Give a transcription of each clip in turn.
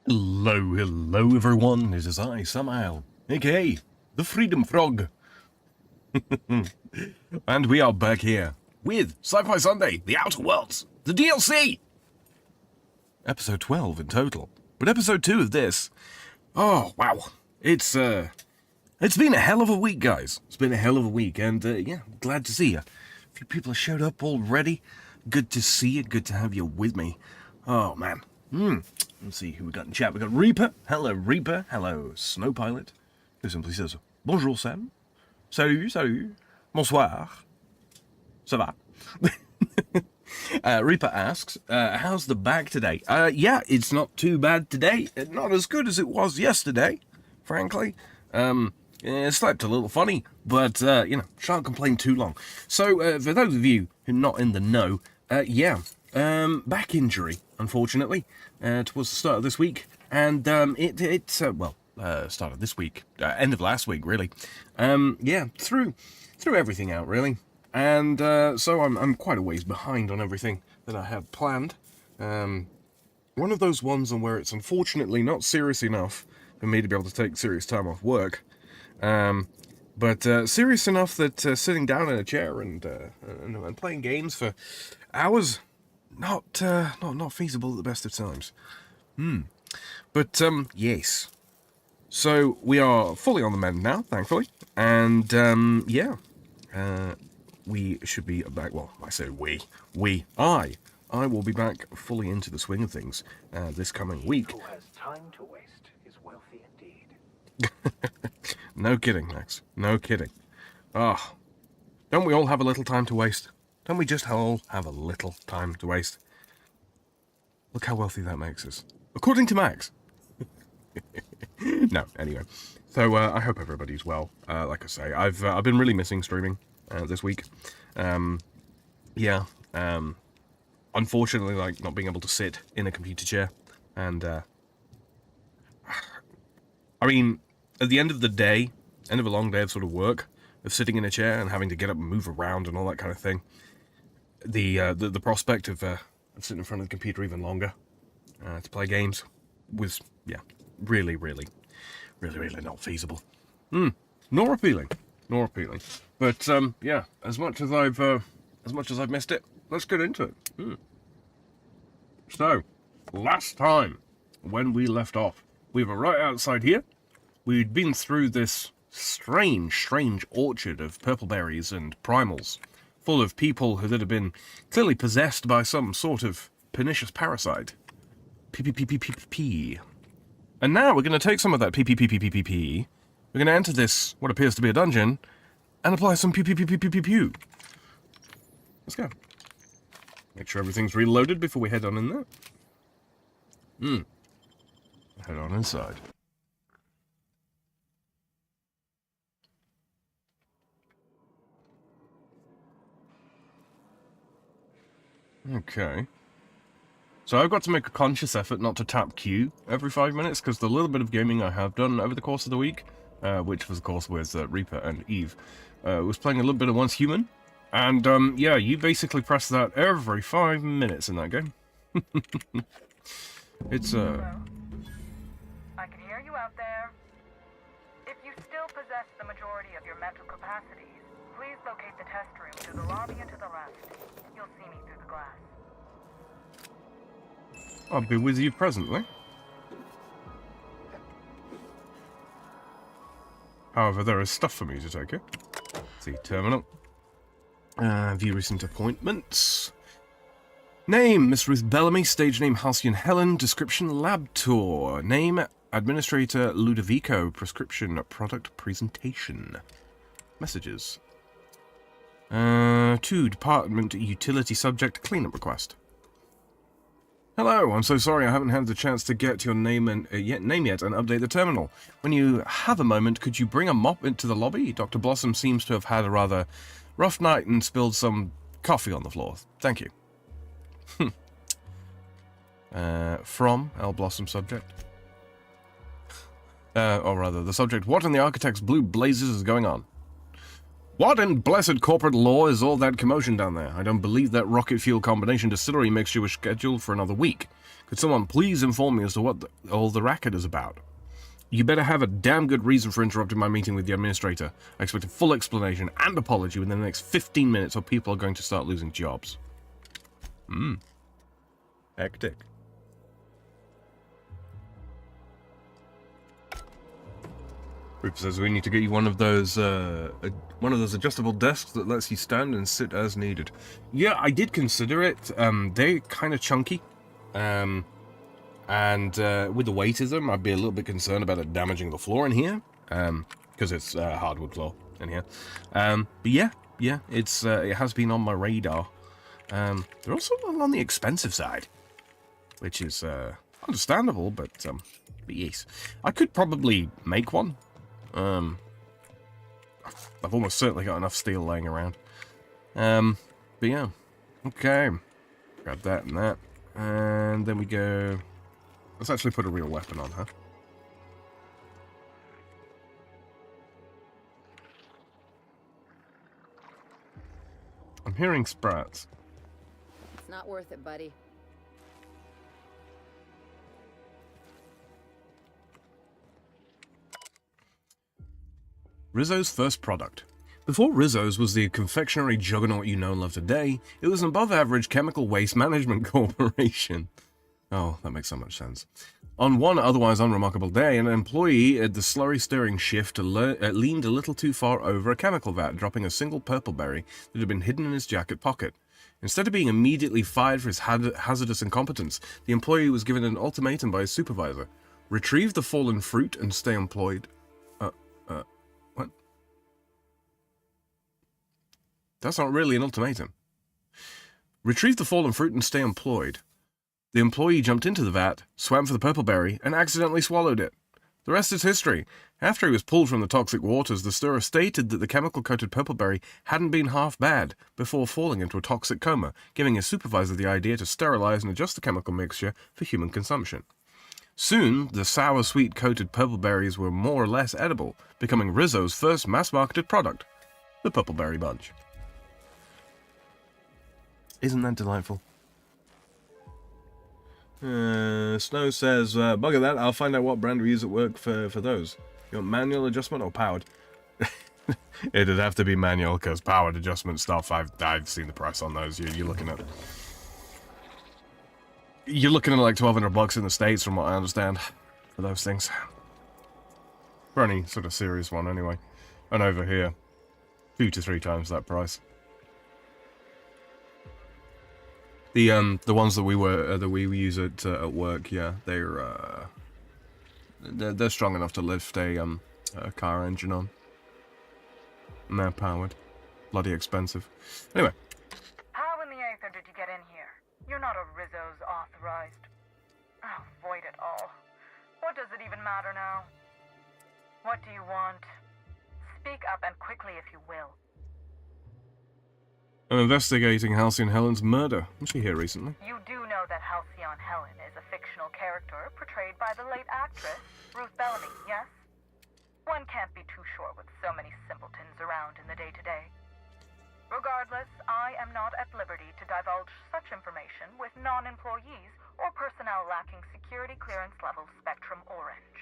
Hello everyone, it is I, Samael, aka the Freedom Frog. And we are back here with Sci-Fi Sunday, The Outer Worlds, the DLC! Episode 12 in total, but episode 2 of this, oh wow, it's been a hell of a week, guys. It's been a hell of a week, and yeah, glad to see you. A few people have showed up already. Good to see you, good to have you with me. Oh man, let's see who we got in chat. We got Reaper. Hello, Snow Pilot, who simply says, Bonjour Sam. Salut. Bonsoir. Ça va? Reaper asks, how's the back today? Yeah, it's not too bad today. Not as good as it was yesterday, frankly. It slept a little funny, but, shan't complain too long. So, for those of you who are not in the know, back injury, unfortunately, towards the start of this week, and start of this week, end of last week, really. Threw everything out, really, and so I'm quite a ways behind on everything that I had planned. One of those ones on where it's unfortunately not serious enough for me to be able to take serious time off work, but serious enough that sitting down in a chair and playing games for hours, not feasible at the best of times. But yes. So we are fully on the mend now, thankfully, and we should be back. Well, I say I will be back fully into the swing of things this coming week. Who has time to waste is wealthy indeed. No kidding, Max. No kidding. Ah, don't we all have a little time to waste? Don't we just all have a little time to waste? Look how wealthy that makes us, according to Max. No, anyway. So I hope everybody's well. Like I say, I've been really missing streaming this week. Unfortunately, like not being able to sit in a computer chair, and I mean, at the end of the day, end of a long day of sort of work, of sitting in a chair and having to get up and move around and all that kind of thing, the prospect of sitting in front of the computer even longer to play games was really not feasible. Nor appealing. But as much as I've missed it, let's get into it. So, last time when we left off, we were right outside here. We'd been through this strange orchard of purple berries and primals, full of people who had been clearly possessed by some sort of pernicious parasite. P. And now we're going to take some of that P. We're going to enter this, what appears to be a dungeon, and apply some P. Let's go. Make sure everything's reloaded before we head on in there. Head on inside. Okay. So I've got to make a conscious effort not to tap Q every 5 minutes, because the little bit of gaming I have done over the course of the week, which was of course with Reaper and Eve, was playing a little bit of Once Human, and you basically press that every 5 minutes in that game. It's Hello? I can hear you out there. If you still possess the majority of your mental capacities, please locate the test room through the lobby and to the left. You'll see me through the glass. I'll be with you presently. However, there is stuff for me to take here. See, terminal. View recent appointments. Name, Miss Ruth Bellamy. Stage name, Halcyon Helen. Description, lab tour. Name, Administrator Ludovico. Prescription, product presentation. Messages. To Department Utility Subject, cleanup request. Hello, I'm so sorry I haven't had the chance to get your name yet and update the terminal. When you have a moment, could you bring a mop into the lobby? Dr. Blossom seems to have had a rather rough night and spilled some coffee on the floor. Thank you. From L. Blossom subject. Or rather, the subject, what in the Architect's blue blazes is going on? What in blessed corporate law is all that commotion down there? I don't believe that rocket fuel combination distillery mixture was scheduled for another week. Could someone please inform me as to what all the racket is about? You better have a damn good reason for interrupting my meeting with the administrator. I expect a full explanation and apology within the next 15 minutes or people are going to start losing jobs. Hectic. Rupert says we need to get you one of those adjustable desks that lets you stand and sit as needed. Yeah, I did consider it. They're kind of chunky. And with the weight of them, I'd be a little bit concerned about it damaging the floor in here, because it's hardwood floor in here. But yeah, it's it has been on my radar. They're also on the expensive side, which is understandable, but yes, I could probably make one. I've almost certainly got enough steel laying around. But yeah, okay, grab that and that, and then we go. Let's actually put a real weapon on her. I'm hearing sprats. It's not worth it, buddy. Rizzo's first product. Before Rizzo's was the confectionery juggernaut you know and love today, it was an above-average chemical waste management corporation. Oh, that makes so much sense. On one otherwise unremarkable day, an employee at the slurry stirring shift leaned a little too far over a chemical vat, dropping a single purple berry that had been hidden in his jacket pocket. Instead of being immediately fired for his hazardous incompetence, the employee was given an ultimatum by his supervisor. Retrieve the fallen fruit and stay employed. What? That's not really an ultimatum. Retrieve the fallen fruit and stay employed. The employee jumped into the vat, swam for the purple berry, and accidentally swallowed it. The rest is history. After he was pulled from the toxic waters, the stirrer stated that the chemical-coated purple berry hadn't been half bad before falling into a toxic coma, giving his supervisor the idea to sterilize and adjust the chemical mixture for human consumption. Soon, the sour-sweet coated purple berries were more or less edible, becoming Rizzo's first mass-marketed product, the Purple Berry Bunch. Isn't that delightful? Snow says, bugger that, I'll find out what brand we use at work for those. You want manual adjustment or powered? It'd have to be manual, because powered adjustment stuff, I've seen the price on those. You're looking at like $1,200 in the States, from what I understand, for those things. For any sort of serious one, anyway. And over here, 2 to 3 times that price. The ones that we use at work, yeah, they're strong enough to lift a car engine on. And they're powered. Bloody expensive. Anyway. How in the aether did you get in here? You're not a Rizzo's authorized. Oh, void it all. What does it even matter now? What do you want? Speak up and quickly if you will. I'm investigating Halcyon Helen's murder. Was she here recently? You do know that Halcyon Helen is a fictional character portrayed by the late actress, Ruth Bellamy, yes? One can't be too sure with so many simpletons around in the day-to-day. Regardless, I am not at liberty to divulge such information with non-employees or personnel lacking security clearance level Spectrum Orange.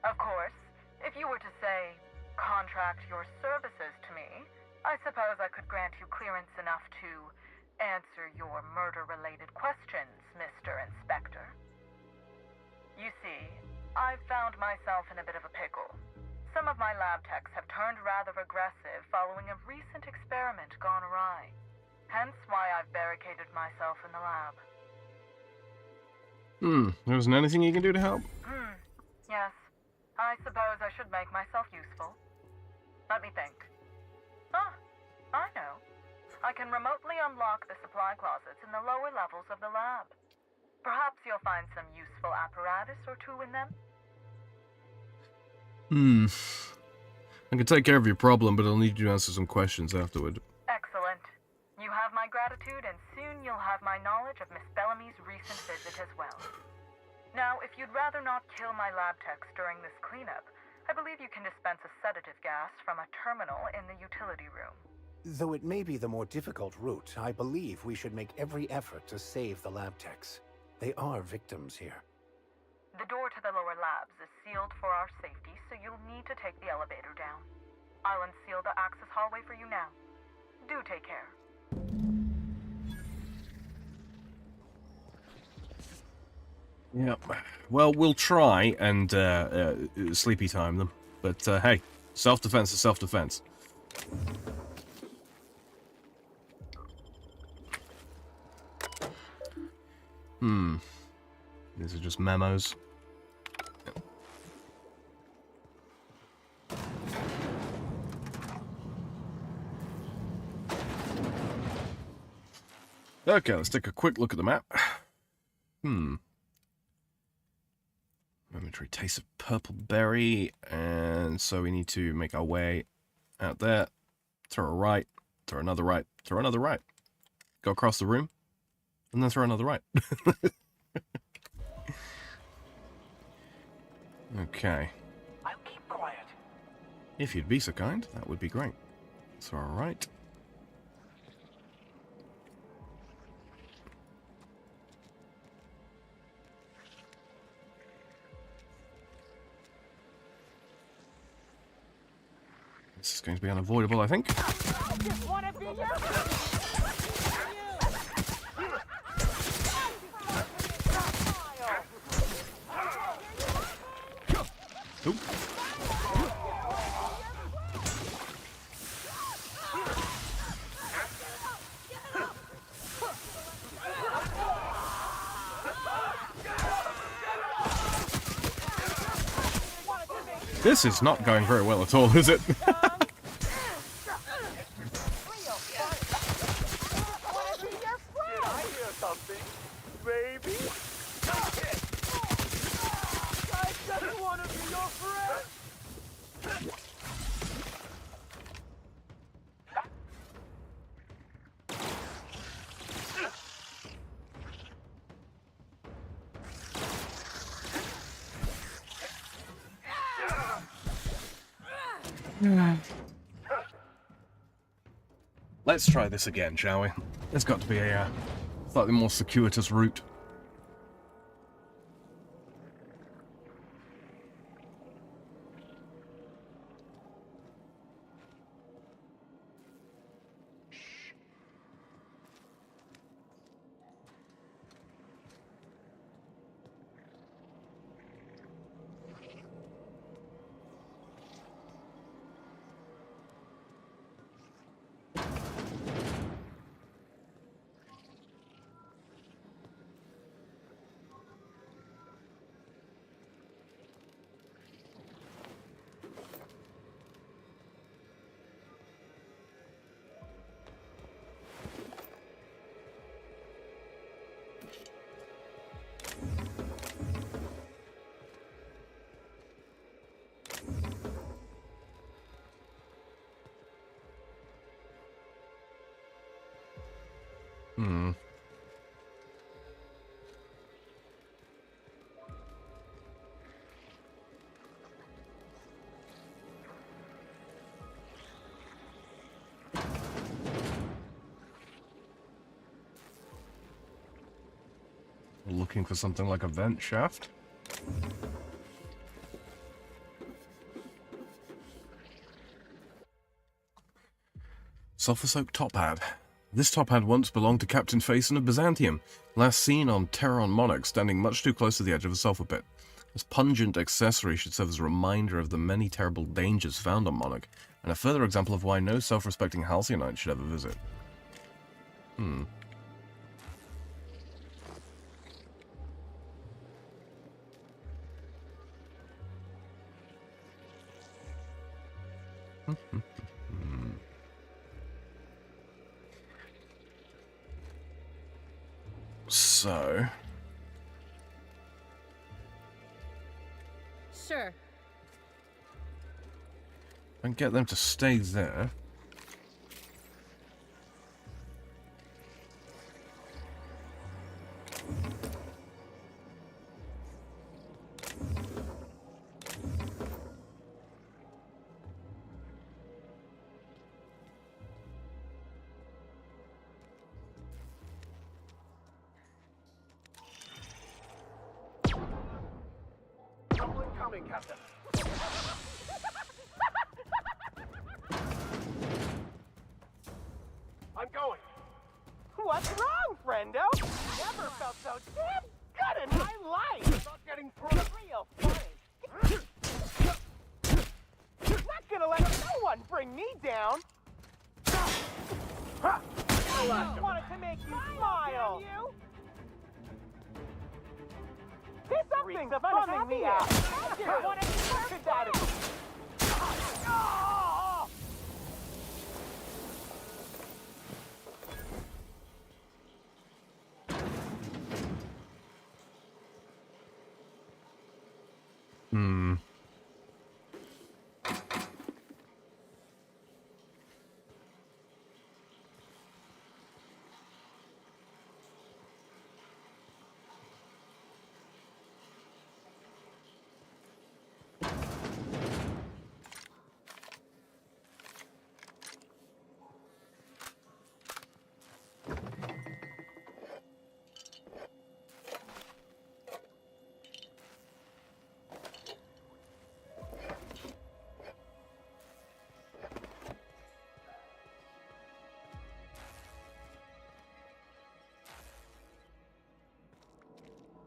Of course, if you were to say, contract your services to me, I suppose I could grant you clearance enough to answer your murder-related questions, Mr. Inspector. You see, I've found myself in a bit of a pickle. Some of my lab techs have turned rather aggressive following a recent experiment gone awry. Hence why I've barricaded myself in the lab. There isn't anything you can do to help? Yes. I suppose I should make myself useful. Let me think. Ah, I know. I can remotely unlock the supply closets in the lower levels of the lab. Perhaps you'll find some useful apparatus or two in them? I can take care of your problem, but I'll need you to answer some questions afterward. Excellent. You have my gratitude, and soon you'll have my knowledge of Miss Bellamy's recent visit as well. Now, if you'd rather not kill my lab techs during this cleanup, I believe you can dispense a sedative gas from a terminal in the utility room. Though it may be the more difficult route, I believe we should make every effort to save the lab techs. They are victims here. The door to the lower labs is sealed for our safety, so you'll need to take the elevator down. I'll unseal the access hallway for you now. Do take care. Yep. Well, we'll try and sleepy time them. But hey, self-defense is self-defense. These are just memos. Okay, let's take a quick look at the map. Momentary taste of purple berry, and so we need to make our way out there. Throw a right, throw another right, throw another right. Go across the room, and then throw another right. Okay. I'll keep quiet. If you'd be so kind, that would be great. Throw a right. This is going to be unavoidable, I think. Oop. This is not going very well at all, is it? Let's try this again, shall we? There's got to be a slightly more circuitous route. Looking for something like a vent shaft. Sulfur-soaked top hat. This top hat once belonged to Captain Phaeson of Byzantium, last seen on Terron Monarch, standing much too close to the edge of a sulfur pit. This pungent accessory should serve as a reminder of the many terrible dangers found on Monarch, and a further example of why no self-respecting Halcyonite should ever visit. So... Sure. I can get them to stay there. Incoming, Captain. I'm going. What's wrong, friendo? Never felt so damn good in my life. Not getting through. Real funny. Not gonna let no one bring me down. I just wanted to make you smile. There's something funning me out. I just wanted to work it out. Hmm.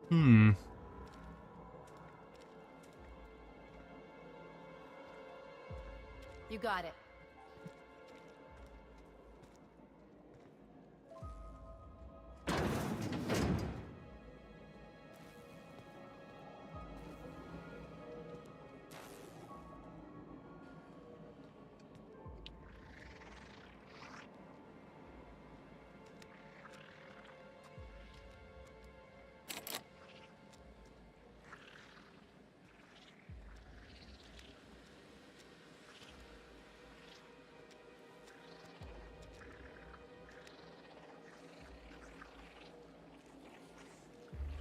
Hmm. You got it.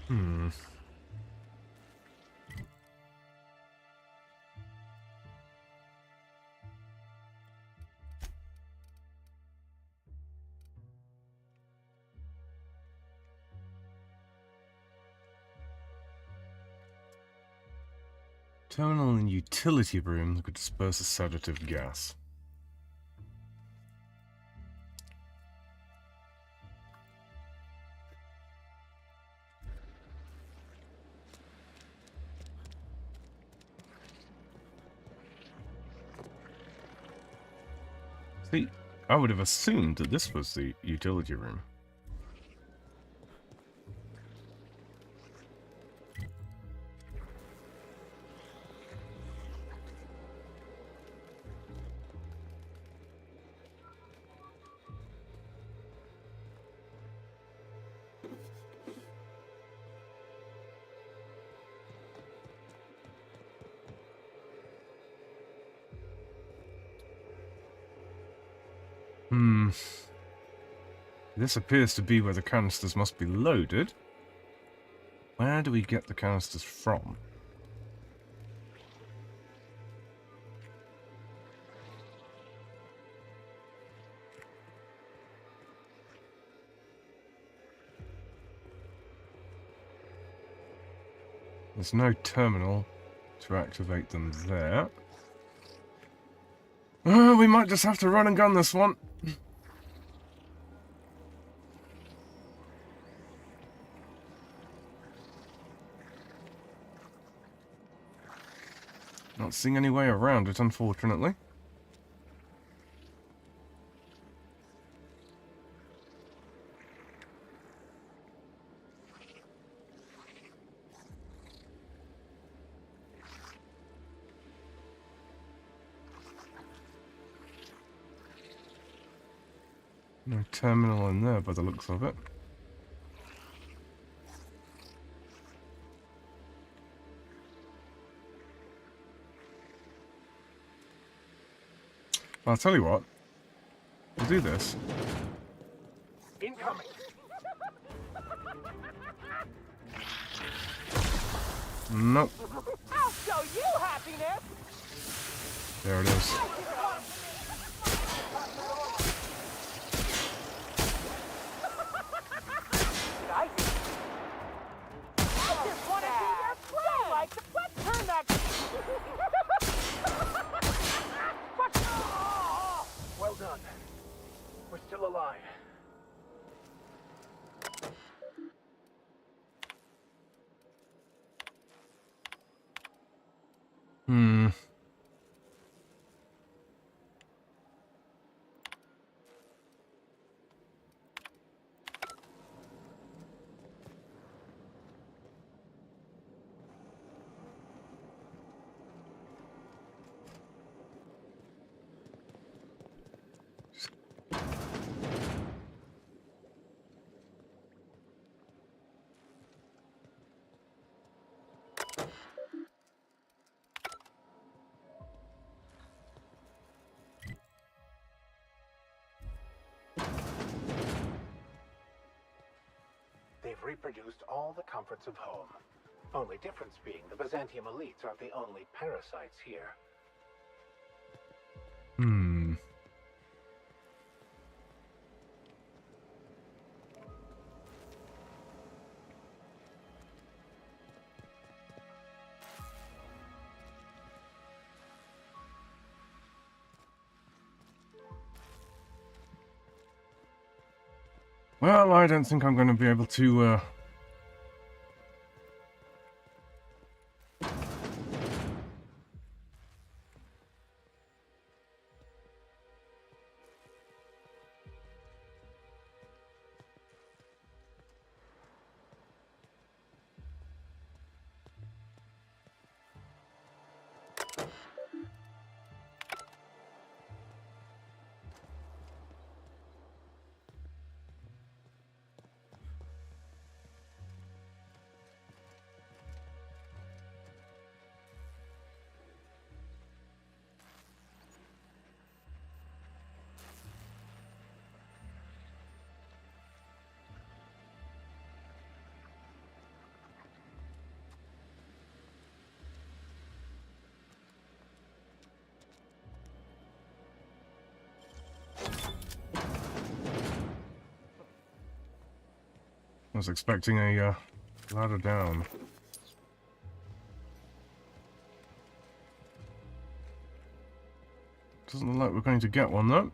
Hmm. Terminal and utility room that could disperse a sedative gas. See, I would have assumed that this was the utility room. Hmm. This appears to be where the canisters must be loaded. Where do we get the canisters from? There's no terminal to activate them there. We might just have to run and gun this one. Not seeing any way around it, unfortunately. No terminal in there by the looks of it. I'll tell you what. We'll do this. Incoming. Nope. I'll show you happiness. There it is. I just want to be your friend. Like, let's turn that Hmm. They've reproduced all the comforts of home. Only difference being the Byzantium elites aren't the only parasites here. Hmm. Well, I don't think I'm going to be able to, I was expecting a, ladder down. Doesn't look like we're going to get one, though.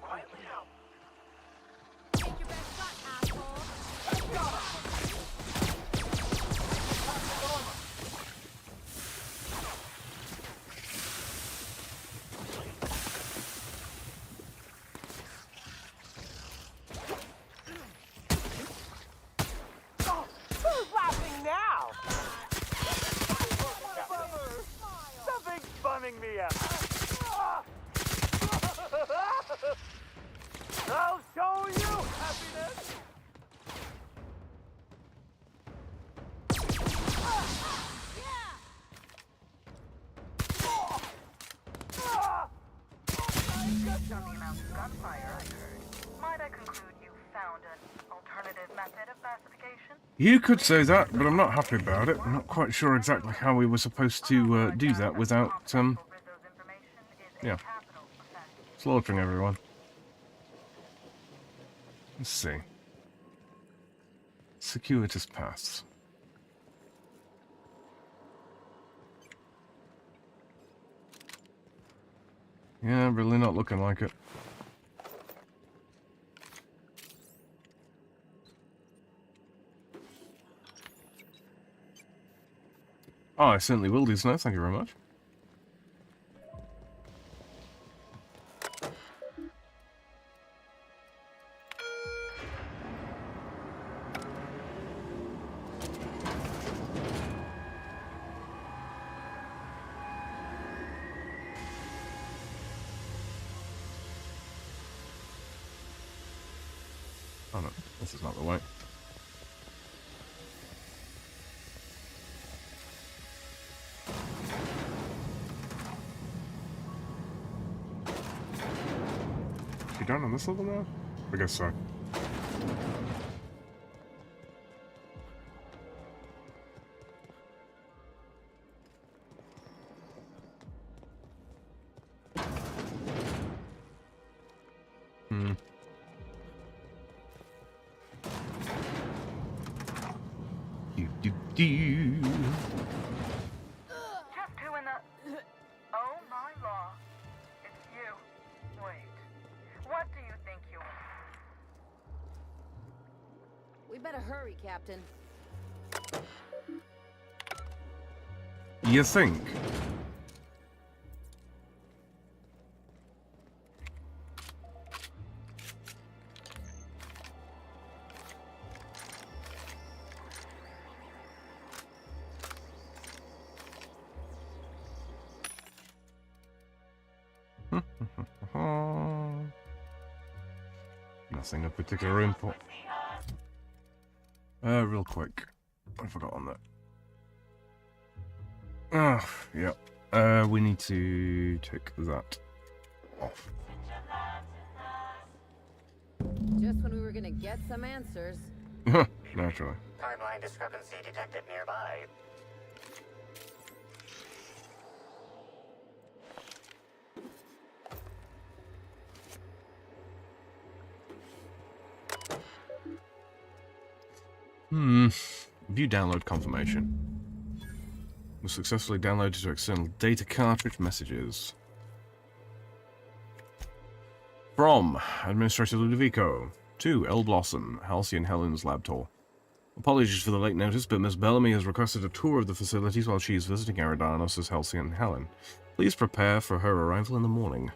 Quietly now. Take your best shot, asshole. Oh, who's laughing now? Bummer. Something's bumming me out. I'll show you happiness. Based on the amount of gunfire I heard, might I conclude you found an alternative method of pacification? You could say that, but I'm not happy about it. I'm not quite sure exactly how we were supposed to, do that without, yeah, slaughtering everyone. Let's see. Circuitous paths. Yeah, really not looking like it. Oh, I certainly will do so. Thank you very much. Oh no, this is not the way. You done on this level now? I guess so. Just who in the... Oh my law. It's you. Wait. What do you think you are? We better hurry, Captain. You think? Nothing of particular import. Real quick. I forgot on that. Oh, yeah. We need to take that off. Just when we were gonna get some answers. Naturally. Timeline discrepancy detected nearby. View download confirmation. Was successfully downloaded to external data cartridge messages. From Administrator Ludovico to L. Blossom, Halcyon Helen's lab tour. Apologies for the late notice, but Miss Bellamy has requested a tour of the facilities while she is visiting Eridanos as Halcyon Helen. Please prepare for her arrival in the morning.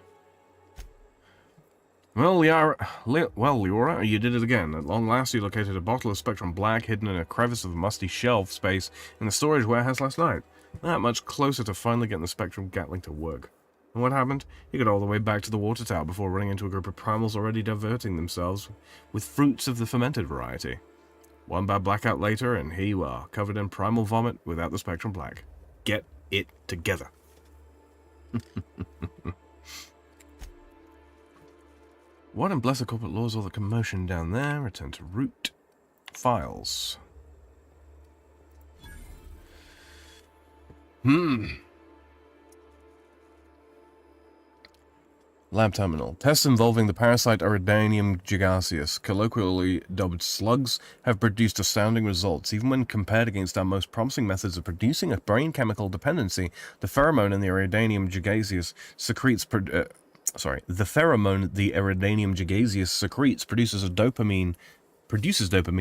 Well, Leora, you did it again. At long last, you located a bottle of Spectrum Black hidden in a crevice of musty shelf space in the storage warehouse last night. That much closer to finally getting the Spectrum Gatling to work. And what happened? You got all the way back to the water tower before running into a group of primals already diverting themselves with fruits of the fermented variety. One bad blackout later, and here you are, covered in primal vomit without the Spectrum Black. Get it together. What in blessed corporate law is all the commotion down there? Return to root. Files. Lab terminal. Tests involving the parasite Iridanium gigaseus, colloquially dubbed slugs, have produced astounding results. Even when compared against our most promising methods of producing a brain chemical dependency, the pheromone in the Iridanium gigaseus secretes the pheromone the Iridanium gigaseus secretes produces dopamine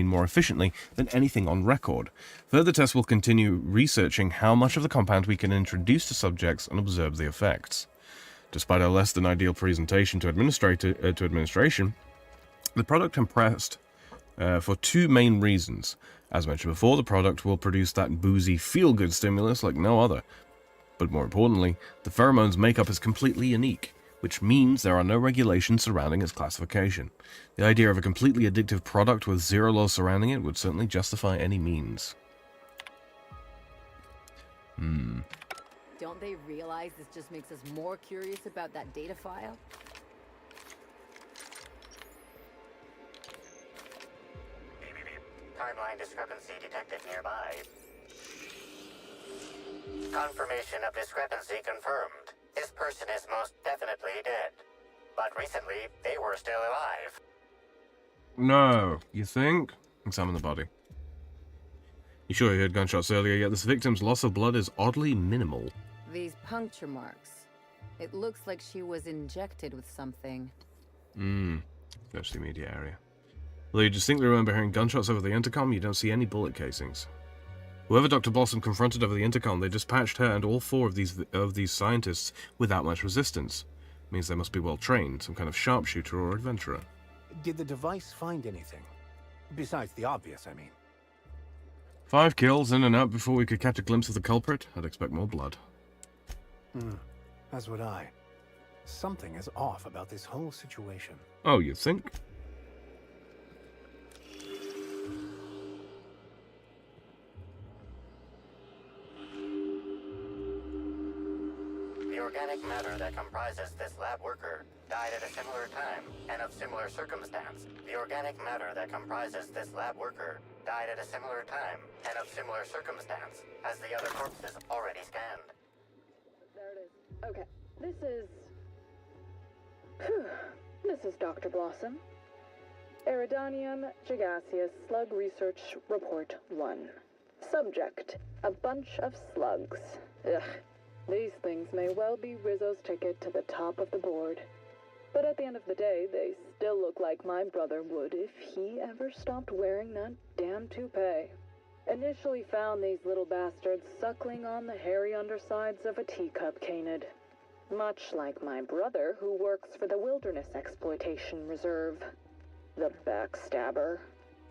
more efficiently than anything on record. Further tests will continue researching how much of the compound we can introduce to subjects and observe the effects. Despite our less than ideal presentation to administration, the product impressed for two main reasons. As mentioned before, the product will produce that boozy feel-good stimulus like no other. But more importantly, the pheromone's makeup is completely unique, which means there are no regulations surrounding its classification. The idea of a completely addictive product with zero laws surrounding it would certainly justify any means. Don't they realize this just makes us more curious about that data file? Timeline discrepancy detected nearby. Confirmation of discrepancy confirmed. This person is most definitely dead. But recently, they were still alive. No, you think? Examine the body. You sure you heard gunshots earlier, yet this victim's loss of blood is oddly minimal. These puncture marks. It looks like she was injected with something. Search the immediate area. Although you distinctly remember hearing gunshots over the intercom, you don't see any bullet casings. Whoever Dr. Blossom confronted over the intercom, they dispatched her and all four of these scientists without much resistance. Means they must be well trained, some kind of sharpshooter or adventurer. Did the device find anything? Besides the obvious, I mean. 5 kills in and out before we could catch a glimpse of the culprit. I'd expect more blood. As would I. Something is off about this whole situation. Oh, you think? organic matter that comprises this lab worker died at a similar time and of similar circumstance. The organic matter that comprises this lab worker died at a similar time and of similar circumstance as the other corpses already scanned. There it is. Okay, this is... Phew. This is Dr. Blossom. Iridanium gigaseous Slug Research Report 1. Subject: a bunch of slugs. Ugh. These things may well be Rizzo's ticket to the top of the board. But at the end of the day, they still look like my brother would if he ever stopped wearing that damn toupee. Initially found these little bastards suckling on the hairy undersides of a teacup canid. Much like my brother, who works for the Wilderness Exploitation Reserve. The backstabber.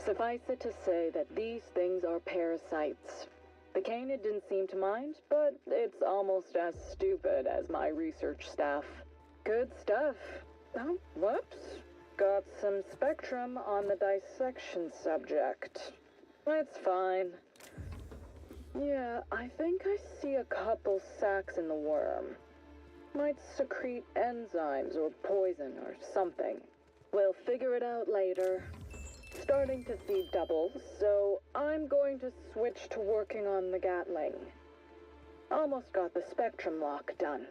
Suffice it to say that these things are parasites. The canid didn't seem to mind, but it's almost as stupid as my research staff. Good stuff. Oh, whoops. Got some spectrum on the dissection subject. It's fine. Yeah, I think I see a couple sacs in the worm. Might secrete enzymes or poison or something. We'll figure it out later. Starting to see doubles, so I'm going to switch to working on the Gatling. Almost got the spectrum lock done.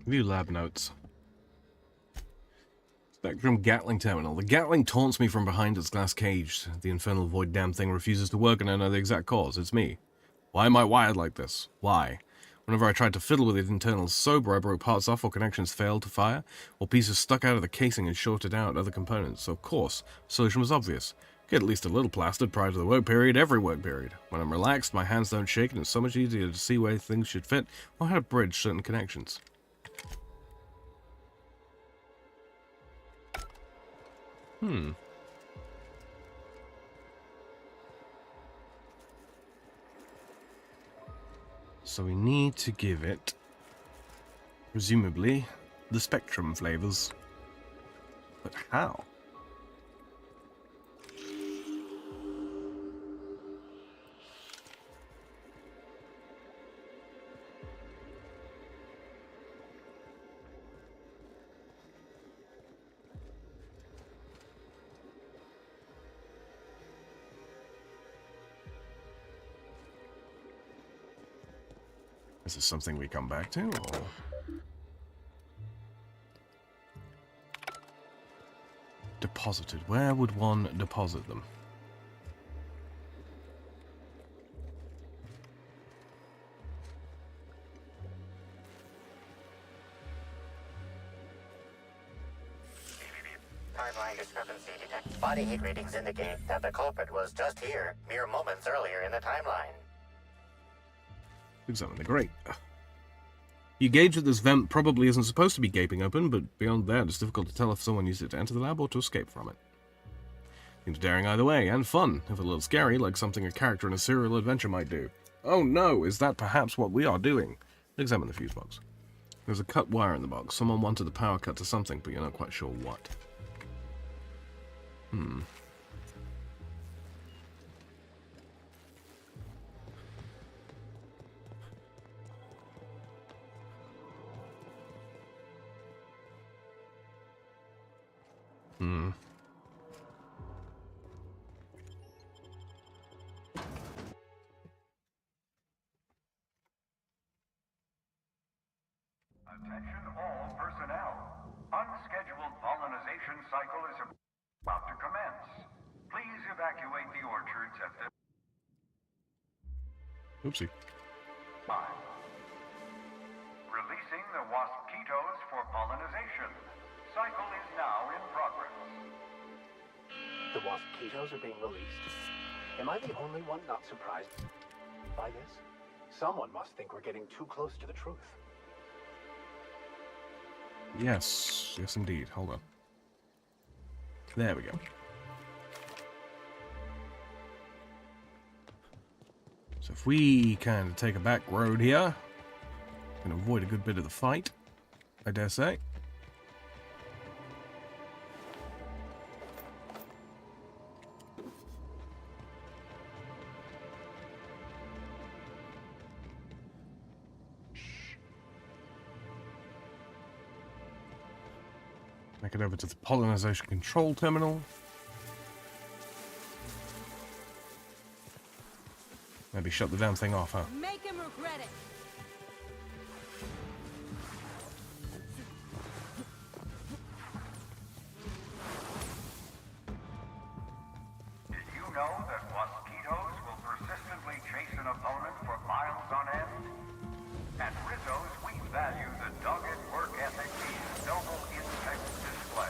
View lab notes. Spectrum Gatling terminal. The Gatling taunts me from behind its glass cage. The infernal void damn thing refuses to work, and I know the exact cause. It's me. Why am I wired like this? Why? Whenever I tried to fiddle with its internals sober, I broke parts off or connections failed to fire, or pieces stuck out of the casing and shorted out other components. So of course, the solution was obvious. Get at least a little plastered prior to the work period, every work period. When I'm relaxed, my hands don't shake, and it's so much easier to see where things should fit or how to bridge certain connections. So we need to give it, presumably, the spectrum flavors. But how? Is this something we come back to, or...? Deposited. Where would one deposit them? Timeline discrepancy detected. Body heat readings indicate that the culprit was just here mere moments earlier in the timeline. Examine the grate. You gauge that this vent probably isn't supposed to be gaping open, but beyond that, it's difficult to tell if someone used it to enter the lab or to escape from it. Seems daring either way, and fun, if a little scary, like something a character in a serial adventure might do. Oh no, is that perhaps what we are doing? Examine the fuse box. There's a cut wire in the box. Someone wanted the power cut to something, but you're not quite sure what. Attention all personnel. Unscheduled pollinization cycle is about to commence. Please evacuate the orchards at the... Oopsie. 5. Releasing the waspitos for pollinization. Cycle is now in progress. The waspitos are being released. Am I the only one not surprised by this? Someone must think we're getting too close to the truth. Yes. Yes, indeed. Hold on. There we go. So if we kind of take a back road here, can avoid a good bit of the fight, I dare say. Make it over to the pollination control terminal. Maybe shut the damn thing off, huh? Make him regret it. Did you know that mosquitoes will persistently chase an opponent for miles on end? At Rizzo's, we value the dogged work ethic these noble insects display.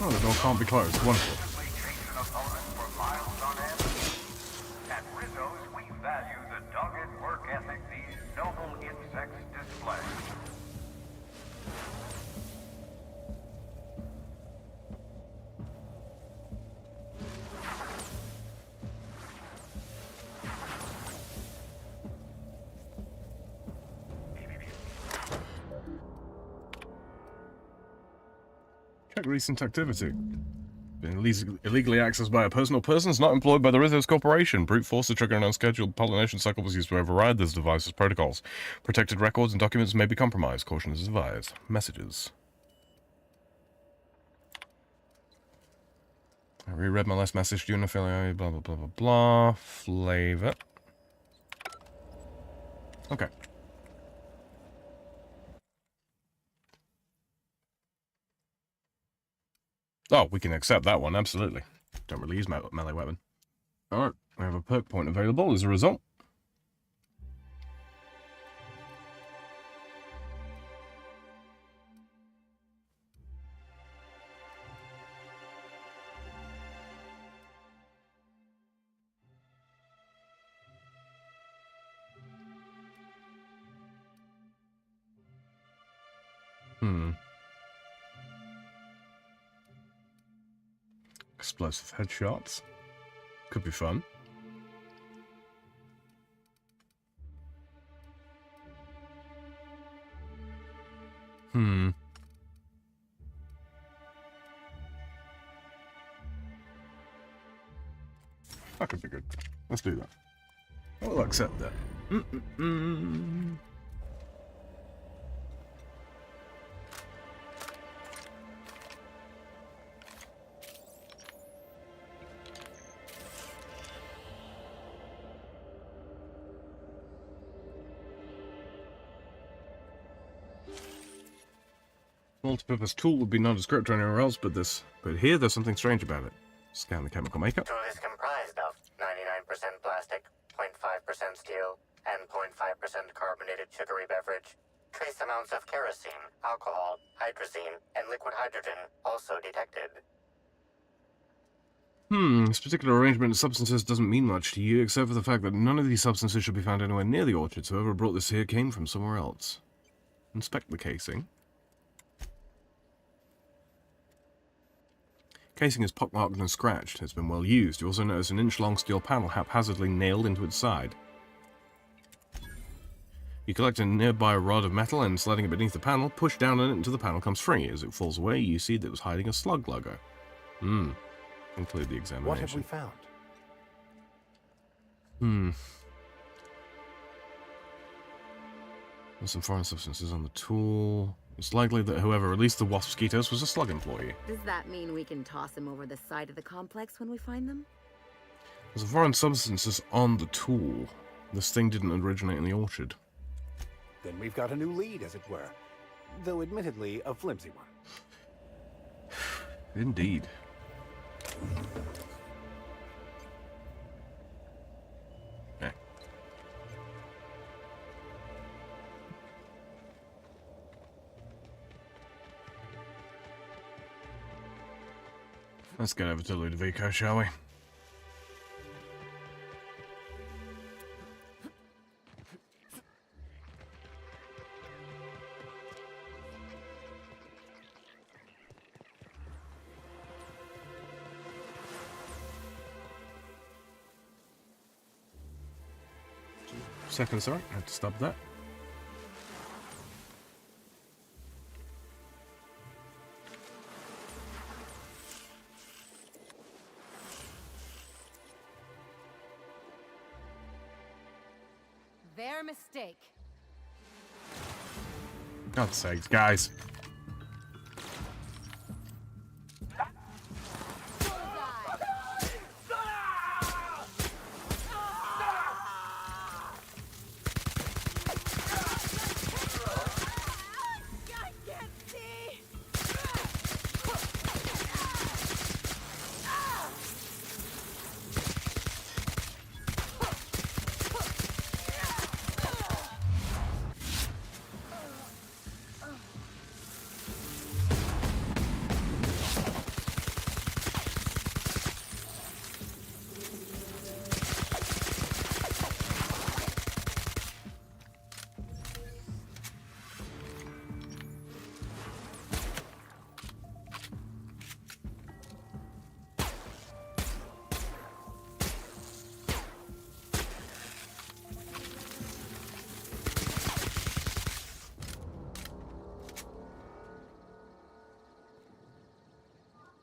Oh, the door can't be closed. Wonderful. Chase an opponent for miles on end. At Rizzo's, we value the dogged work ethic these noble insects display. Check recent activity. Been illegally accessed by a person or persons not employed by the Rizzo's Corporation. Brute force to trigger an unscheduled pollination cycle was used to override this device's protocols. Protected records and documents may be compromised. Caution is advised. Messages. I reread my last message. Do you affiliate? Blah, blah, blah, blah, blah. Flavor. Okay. Oh, we can accept that one, absolutely. Don't really use my melee weapon. Alright, we have a perk point available as a result. Explosive headshots. Could be fun. That could be good. Let's do that. I'll accept that. Multi-purpose tool would be nondescript or anywhere else, but here there's something strange about it. Scan the chemical makeup. Tool is comprised of 99% plastic, 0.5% steel, and 0.5% carbonated sugary beverage. Trace amounts of kerosene, alcohol, hydrazine, and liquid hydrogen also detected. This particular arrangement of substances doesn't mean much to you, except for the fact that none of these substances should be found anywhere near the orchard, so whoever brought this here came from somewhere else. Inspect the casing. Casing is pockmarked and scratched. It's been well used. You also notice an inch-long steel panel haphazardly nailed into its side. You collect a nearby rod of metal and, sliding it beneath the panel, push down on it until the panel comes free. As it falls away, you see that it was hiding a slug logo. Include the examination. What have we found? There's some foreign substances on the tool. It's likely that whoever released the wasp-mosquitoes was a slug employee. Does that mean we can toss them over the side of the complex when we find them? There's some foreign substances on the tool. This thing didn't originate in the orchard. Then we've got a new lead, as it were. though admittedly a flimsy one. Indeed. Okay. Let's get over to Ludovico, shall we? Second, sorry, I had to stop that. Their mistake. God's sakes, guys.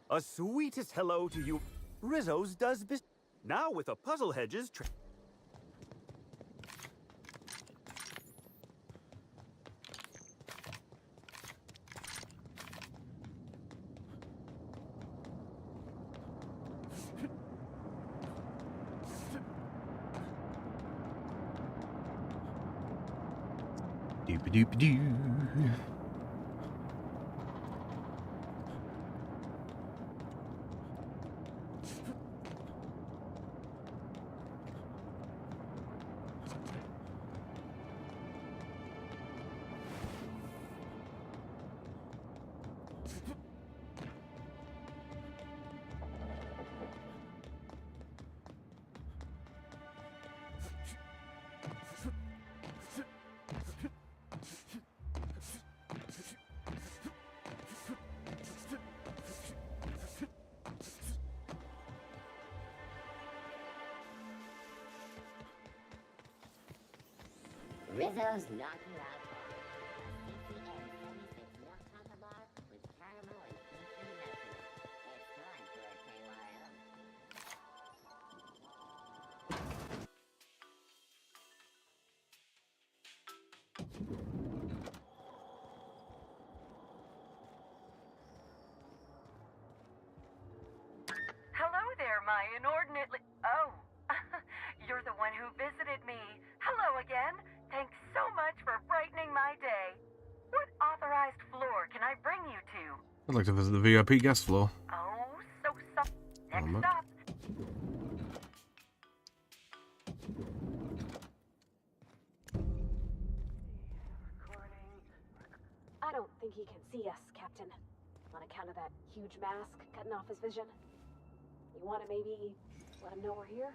A sweetest hello to you. Rizzo's does business. Now with a puzzle hedges. Doop-a-doop-a-doo. Rizzo's Knocking Out Bar. A CCN 76 milk chocolate bar with caramel and peachy nuttiness. It's time for a KYO. Hello there, my inordinately... Oh, you're the one who visited me. Hello again. Thanks so much for brightening my day. What authorized floor can I bring you to? I'd like to visit the VIP guest floor. Oh, so. Next Moment. stop. I don't think he can see us, Captain. On account of that huge mask cutting off his vision. You want to maybe let him know we're here?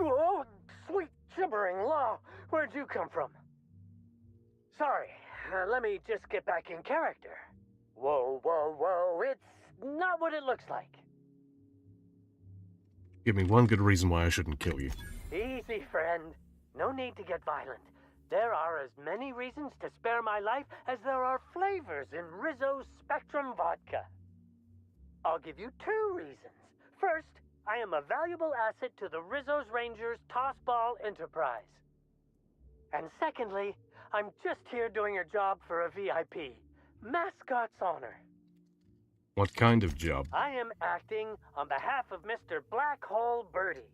Oh, sweet gibbering law! Where'd you come from? Sorry, let me just get back in character. Whoa, it's not what it looks like. Give me one good reason why I shouldn't kill you. Easy, friend. No need to get violent. There are as many reasons to spare my life as there are flavors in Rizzo's Spectrum Vodka. I'll give you 2 reasons. First, I am a valuable asset to the Rizzo's Rangers Tossball Enterprise. And secondly, I'm just here doing a job for a VIP. Mascot's honor. What kind of job? I am acting on behalf of Mr. Black Hole Birdie.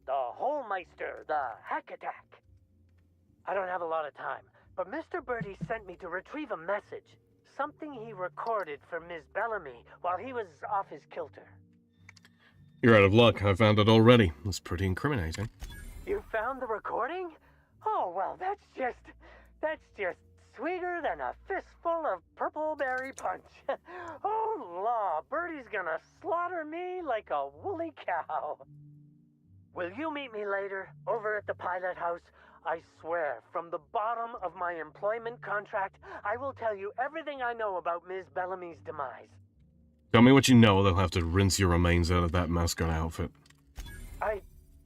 the Holmeister, the Hack Attack. I don't have a lot of time, but Mr. Birdie sent me to retrieve a message. Something he recorded for Ms. Bellamy while he was off his kilter. You're out of luck. I found it already. It's pretty incriminating. You found the recording? Oh, well, that's just sweeter than a fistful of purple berry punch. Oh, law, Birdie's gonna slaughter me like a woolly cow. Will you meet me later, over at the pilot house? I swear, from the bottom of my employment contract, I will tell you everything I know about Ms. Bellamy's demise. Tell me what you know, or they'll have to rinse your remains out of that mascot outfit.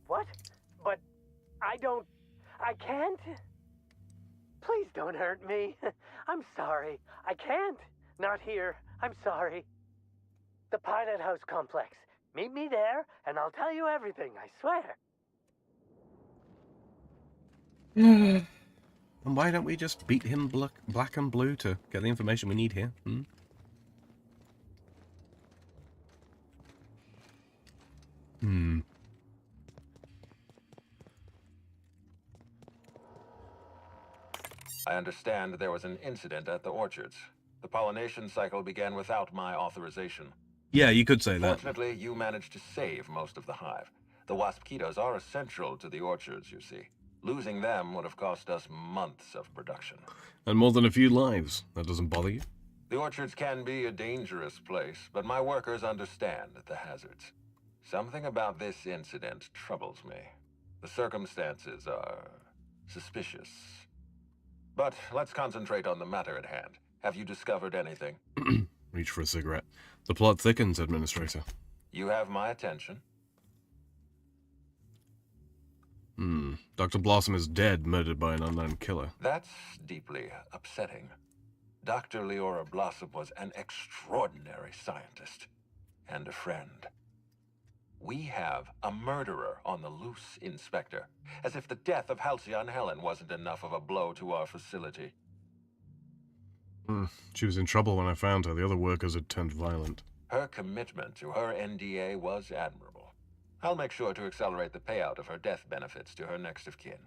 What? But I can't? Please don't hurt me. I'm sorry. I can't. Not here. I'm sorry. The Pilot House Complex. Meet me there, and I'll tell you everything, I swear. And why don't we just beat him black and blue to get the information we need here? I understand there was an incident at the orchards. The pollination cycle began without my authorization. Yeah, you could say that. Fortunately, you managed to save most of the hive. The wasp-ketos are essential to the orchards, you see. Losing them would have cost us months of production. And more than a few lives. That doesn't bother you? The orchards can be a dangerous place, but my workers understand the hazards. Something about this incident troubles me. The circumstances are suspicious. But let's concentrate on the matter at hand. Have you discovered anything? Reach for a cigarette. The plot thickens, Administrator. You have my attention. Dr. Blossom is dead, murdered by an unknown killer. That's deeply upsetting. Dr. Leora Blossom was an extraordinary scientist and a friend. We have a murderer on the loose, Inspector. As if the death of Halcyon Helen wasn't enough of a blow to our facility. She was in trouble when I found her. The other workers had turned violent. Her commitment to her NDA was admirable. I'll make sure to accelerate the payout of her death benefits to her next of kin.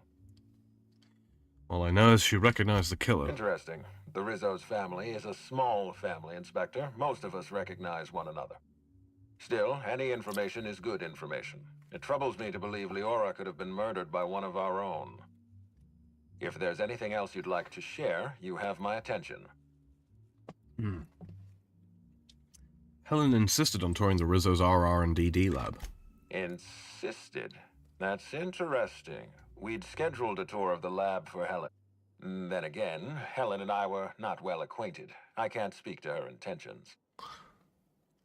All I know is she recognized the killer. Interesting. The Rizzo's family is a small family, Inspector. Most of us recognize one another. Still, any information is good information. It troubles me to believe Leora could have been murdered by one of our own. If there's anything else you'd like to share, you have my attention. Helen insisted on touring the Rizzo's RR&DD lab. Insisted? That's interesting. We'd scheduled a tour of the lab for Helen. Then again, Helen and I were not well acquainted. I can't speak to her intentions.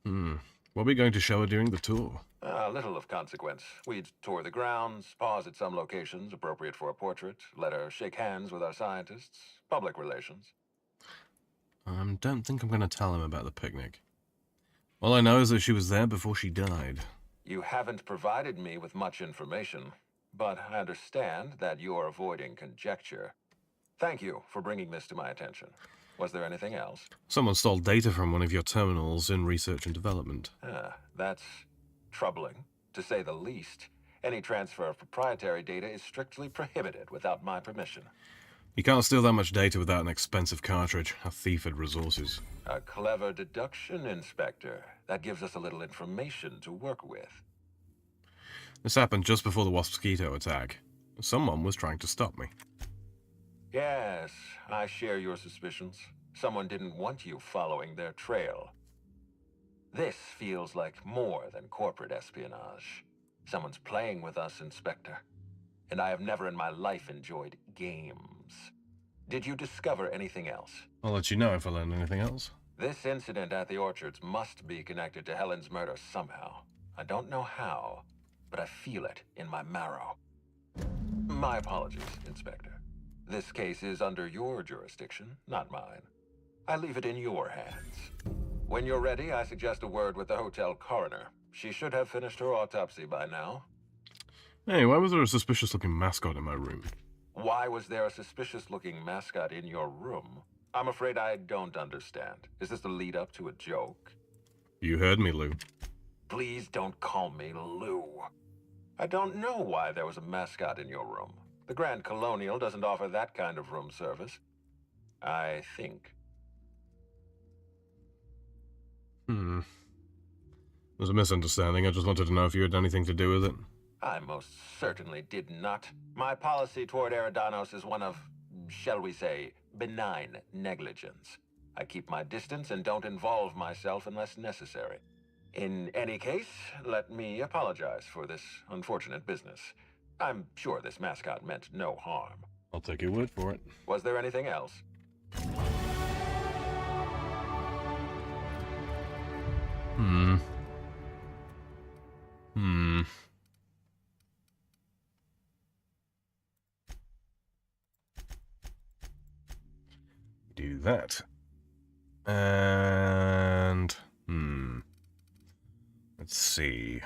What are we going to show her during the tour? Little of consequence. We'd tour the grounds, pause at some locations appropriate for a portrait, let her shake hands with our scientists, public relations. Don't think I'm going to tell him about the picnic. All I know is that she was there before she died. You haven't provided me with much information, but I understand that you're avoiding conjecture. Thank you for bringing this to my attention. Was there anything else? Someone stole data from one of your terminals in research and development. That's troubling, to say the least. Any transfer of proprietary data is strictly prohibited without my permission. You can't steal that much data without an expensive cartridge. A thief had resources. A clever deduction, Inspector. That gives us a little information to work with. This happened just before the Wasp-Keto attack. Someone was trying to stop me. Yes, I share your suspicions. Someone didn't want you following their trail. This feels like more than corporate espionage. Someone's playing with us, Inspector. And I have never in my life enjoyed games. Did you discover anything else? I'll let you know if I learn anything else. This incident at the orchards must be connected to Helen's murder somehow. I don't know how, but I feel it in my marrow. My apologies, Inspector. This case is under your jurisdiction, not mine. I leave it in your hands. When you're ready, I suggest a word with the hotel coroner. She should have finished her autopsy by now. Hey, why was there a suspicious-looking mascot in my room? Why was there a suspicious-looking mascot in your room? I'm afraid I don't understand. Is this the lead-up to a joke? You heard me, Lou. Please don't call me Lou. I don't know why there was a mascot in your room. The Grand Colonial doesn't offer that kind of room service. I think. There's a misunderstanding. I just wanted to know if you had anything to do with it. I most certainly did not. My policy toward Eridanos is one of, shall we say, benign negligence. I keep my distance and don't involve myself unless necessary. In any case, let me apologize for this unfortunate business. I'm sure this mascot meant no harm. I'll take your word for it. Was there anything else? Do that. And... Let's see.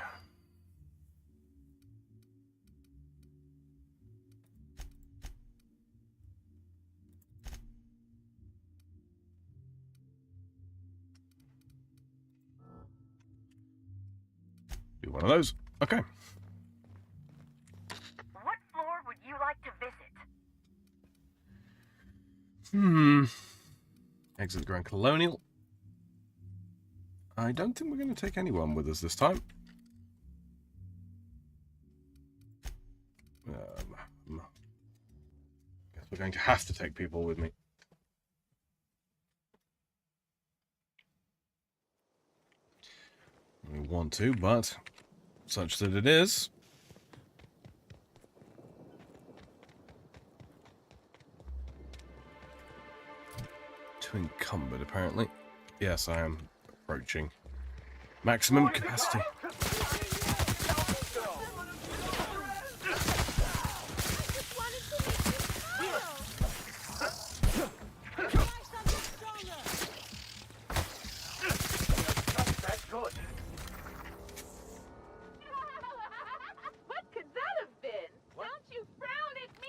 Do one of those. Okay. What floor would you like to visit? Exit the Grand Colonial. I don't think we're going to take anyone with us this time. Guess we're going to have to take people with me. We want to, but such that it is. Too encumbered, apparently. Yes, I am approaching maximum capacity. What could that have been? Don't you frown at me!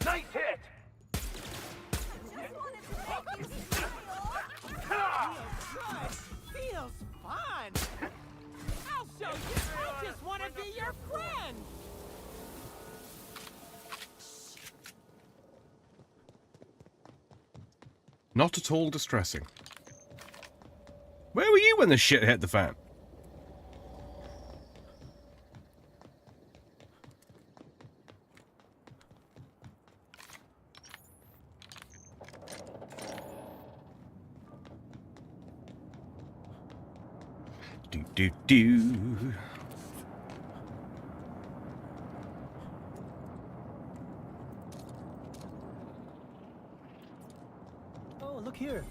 Nice hit! Feels fun! I'll show you! I just want to be your friend! Not at all distressing. Where were you when the shit hit the fan? Do. Oh, look here.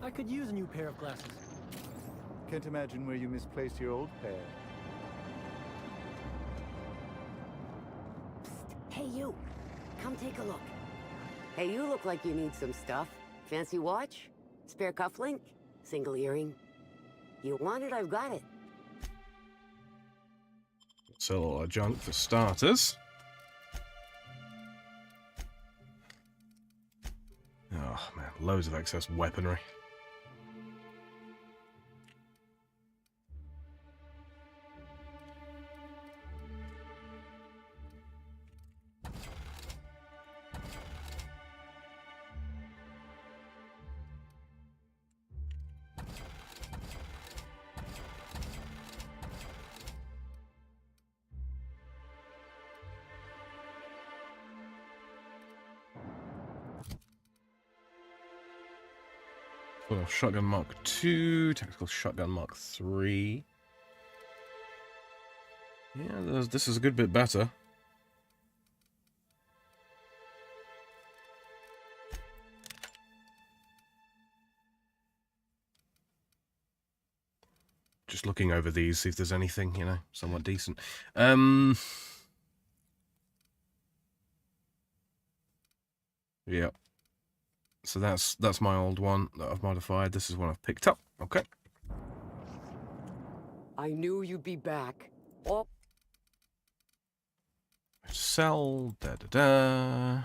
I could use a new pair of glasses. Can't imagine where you misplaced your old pair. Psst. Hey, you. Come take a look. Hey, you look like you need some stuff. Fancy watch? Spare cufflink? Single earring? You want it, I've got it. Sell all our junk for starters. Oh man, loads of excess weaponry. Full of shotgun Mark II, tactical shotgun Mark III. Yeah, this is a good bit better. Just looking over these, see if there's anything, you know, somewhat decent. Yeah. So that's my old one that I've modified. This is one I've picked up. Okay. I knew you'd be back. Oh. sell. Da da da.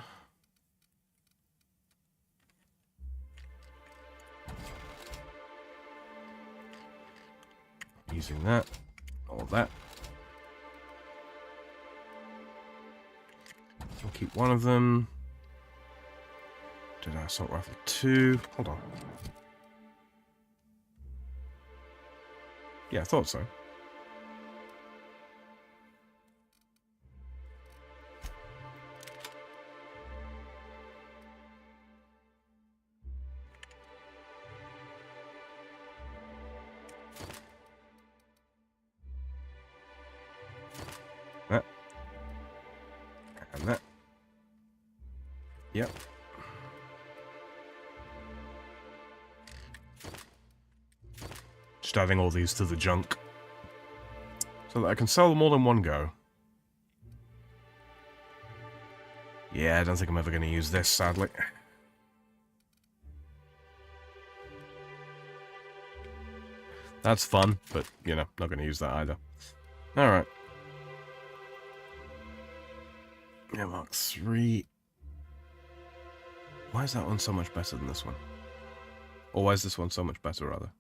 Using that. All that. I'll keep one of them. Did I assault rifle 2? Hold on. Yeah, I thought so. That. And that. Yep. Just adding all these to the junk so that I can sell them all in one go. Yeah, I don't think I'm ever going to use this, sadly. That's fun, but, you know, not going to use that either. Alright. Yeah, Mark 3. Why is that one so much better than this one? Or why is this one so much better, rather?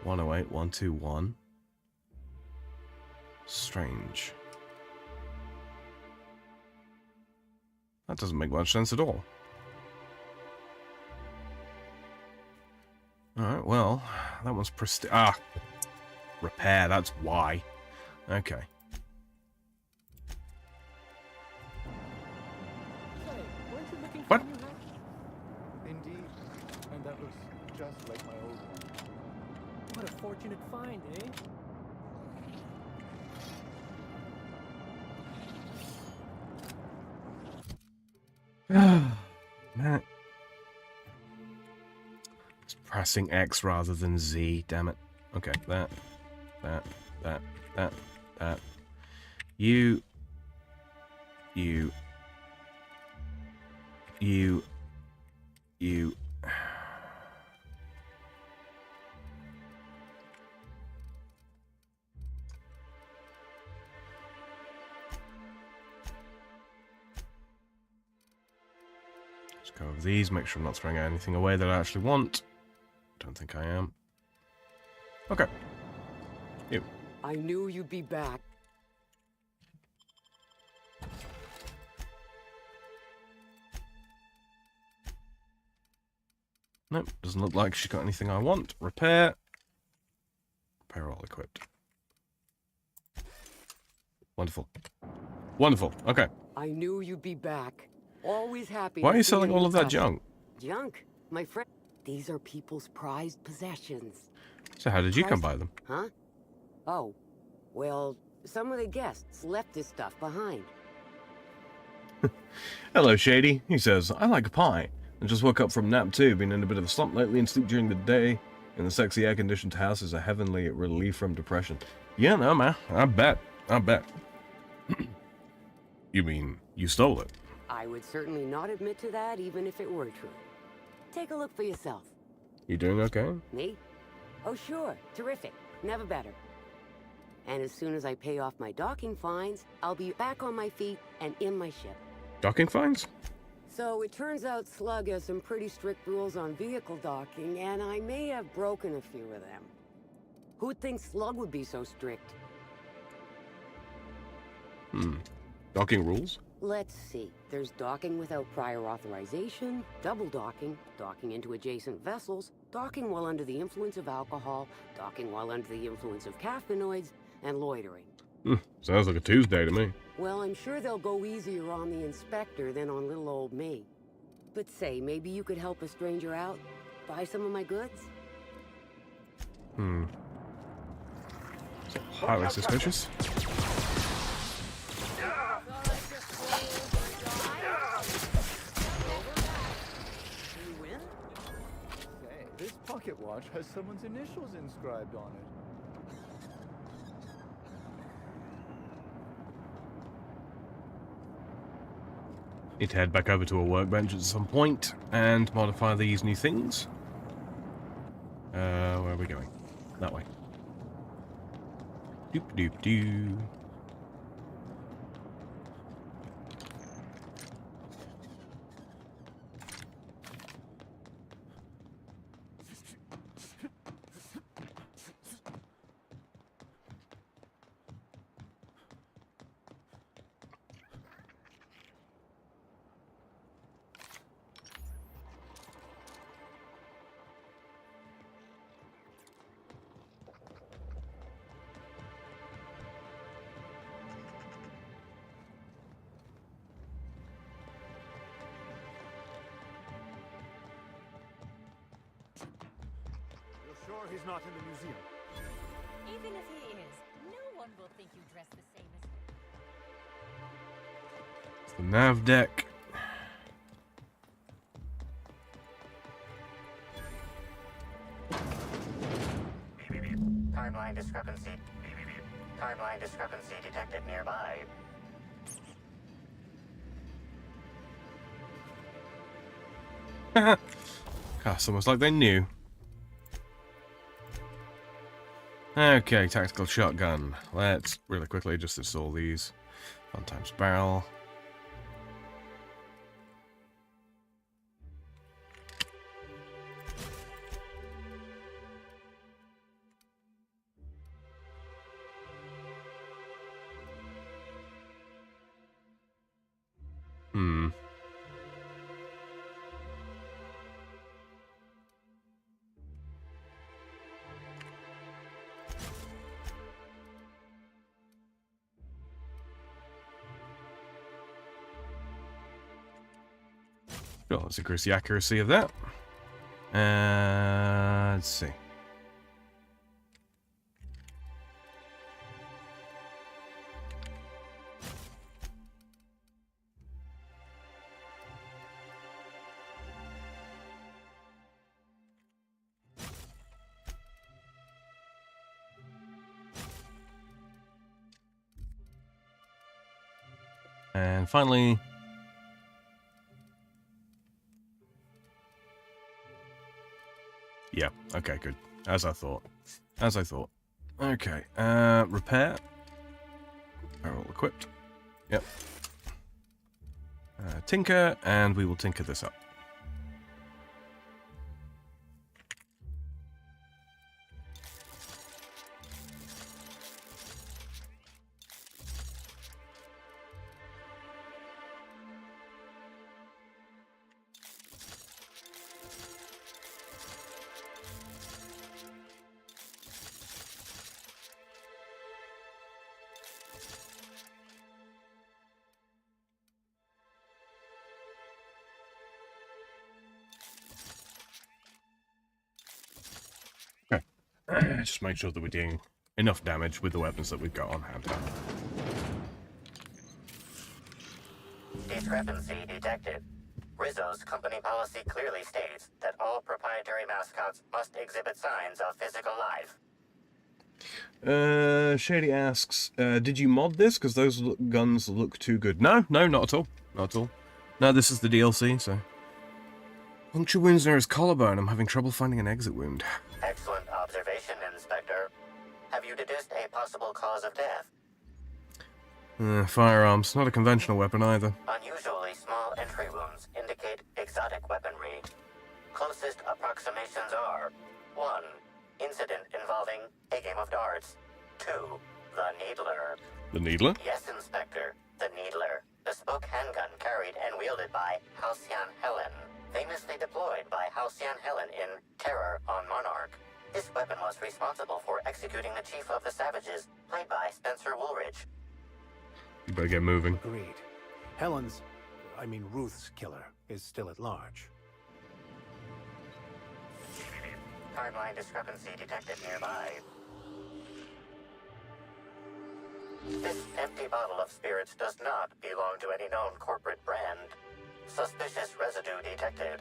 108, 121. Strange. That doesn't make much sense at all. Alright, well, that one's repair, that's why. Okay. What? Indeed. And that looks just like my old one. What a fortunate find, eh? Man. It's pressing X rather than Z, damn it. Okay, that. You. Just go over these, make sure I'm not throwing anything away that I actually want. Don't think I am. Okay. You. I knew you'd be back. Nope, doesn't look like she got anything I want. Repair. Repair all equipped. Wonderful. Wonderful. Okay. I knew you'd be back. Always happy. Why are to you see selling new all of that touch. junk? Junk? My friend. These are people's prized possessions. So how did you come by them? Huh? Oh. Well, some of the guests left this stuff behind. Hello, Shady. He says, I like pie. I just woke up from nap too. Been in a bit of a slump lately and sleep during the day. In the sexy air-conditioned house is a heavenly relief from depression. Yeah, no, man. I bet. I bet. You mean you stole it? I would certainly not admit to that, even if it were true. Take a look for yourself. You doing okay? Me? Oh, sure. Terrific. Never better. And as soon as I pay off my docking fines, I'll be back on my feet and in my ship. Docking fines? So it turns out Slug has some pretty strict rules on vehicle docking, and I may have broken a few of them. Who'd think Slug would be so strict? Docking rules? Let's see. There's docking without prior authorization, double docking, docking into adjacent vessels, docking while under the influence of alcohol, docking while under the influence of caffeinoids, and loitering. Sounds like a Tuesday to me. Well, I'm sure they'll go easier on the inspector than on little old me. But say, maybe you could help a stranger out? Buy some of my goods? Highly suspicious. Say, this pocket watch has someone's initials inscribed on it. Need to head back over to a workbench at some point and modify these new things. Where are we going? That way. Doop doop doo. You're sure he's not in the museum? Even if he is, no one will think you dress the same as him. It's the nav deck. Timeline discrepancy. Timeline discrepancy detected nearby. Haha. It's almost like they knew. Okay, tactical shotgun. Let's really quickly just install these. Fun times barrel. Hmm. Well, let's increase the accuracy of that. Let's see. And finally, yeah, okay, good. As I thought. As I thought. Okay, repair. Barrel equipped. Yep. Tinker, and we will tinker this up. Just make sure that we're doing enough damage with the weapons that we've got on hand. Discrepancy detected. Rizzo's company policy clearly states that all proprietary mascots must exhibit signs of physical life. Shady asks, did you mod this? Because those guns look too good. No, not at all. Not at all. No, this is the DLC, so... Puncture wounds near his collarbone. I'm having trouble finding an exit wound. Excellent observation, Inspector. Have you deduced a possible cause of death? Firearms. Not a conventional weapon either. Unusually small entry wounds indicate exotic weaponry. Closest approximations are 1. Incident involving a game of darts. 2. The Needler. The Needler? Yes, Inspector. The Needler. Bespoke handgun carried and wielded by Halcyon Helen. Famously deployed by Halcyon Helen in Terror on Monarch. This weapon was responsible for executing the Chief of the Savages, played by Spencer Woolridge. You better get moving. Agreed. Ruth's killer is still at large. Timeline discrepancy detected nearby. This empty bottle of spirits does not belong to any known corporate brand. Suspicious residue detected.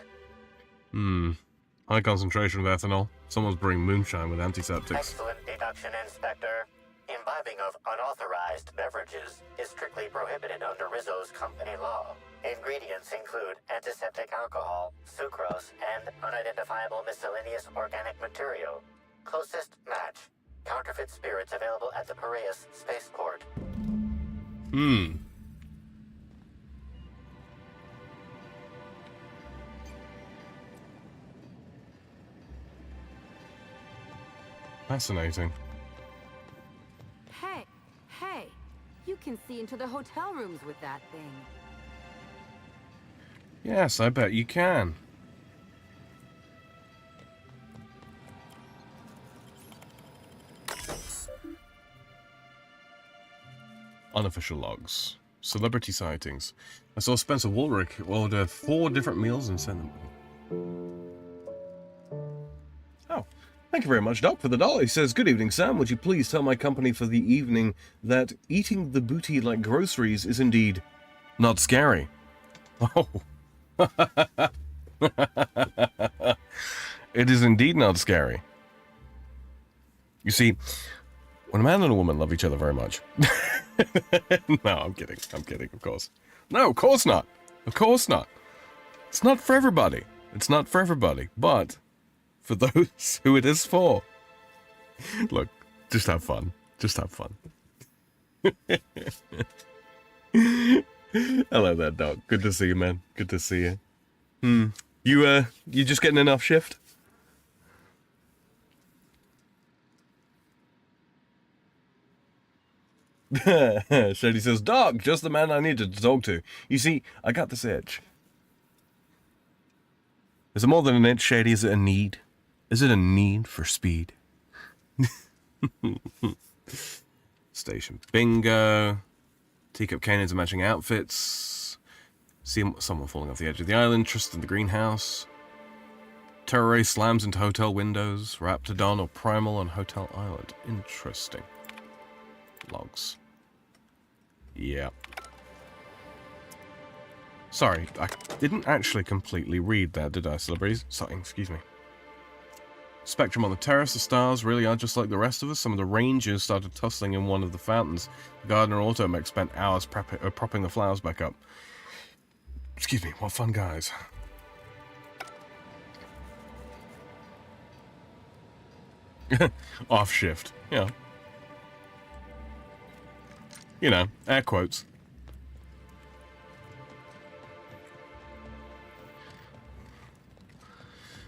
High concentration of ethanol. Someone's brewing moonshine with antiseptics. Excellent deduction, Inspector. Imbibing of unauthorized beverages is strictly prohibited under Rizzo's company law. Ingredients include antiseptic alcohol, sucrose, and unidentifiable miscellaneous organic material. Closest match. Counterfeit spirits available at the Piraeus spaceport. Hmm. Fascinating. Hey, you can see into the hotel rooms with that thing. Yes, I bet you can. Unofficial logs. Celebrity sightings. I saw Spencer Woolrich order 4 different meals and send them. Oh, thank you very much, Doc, for the $1. He says, "Good evening, Sam. Would you please tell my company for the evening that eating the booty like groceries is indeed not scary." Oh. It is indeed not scary. You see, when a man and a woman love each other very much... No, I'm kidding, of course. No, of course not. Of course not. It's not for everybody. It's not for everybody, but for those who it is for. Look, just have fun. Just have fun. Hello there, Doc. Good to see you, man. Good to see you. You just getting enough shift? Shady says, "Doc, just the man I needed to talk to. You see, I got this itch." Is it more than an itch, Shady? Is it a need? Is it a need for speed? Station bingo. Teacup cannons and matching outfits. See someone falling off the edge of the island. Trust in the greenhouse. Terror ray slams into hotel windows. Raptidon or Primal on Hotel Island. Interesting. Logs. Yeah. Sorry, I didn't actually completely read that, did I, celebrities? Sorry, excuse me. Spectrum on the terrace. The stars really are just like the rest of us. Some of the rangers started tussling in one of the fountains. The gardener Automech spent hours propping the flowers back up. Excuse me, what fun guys. Off shift, yeah. You know, air quotes.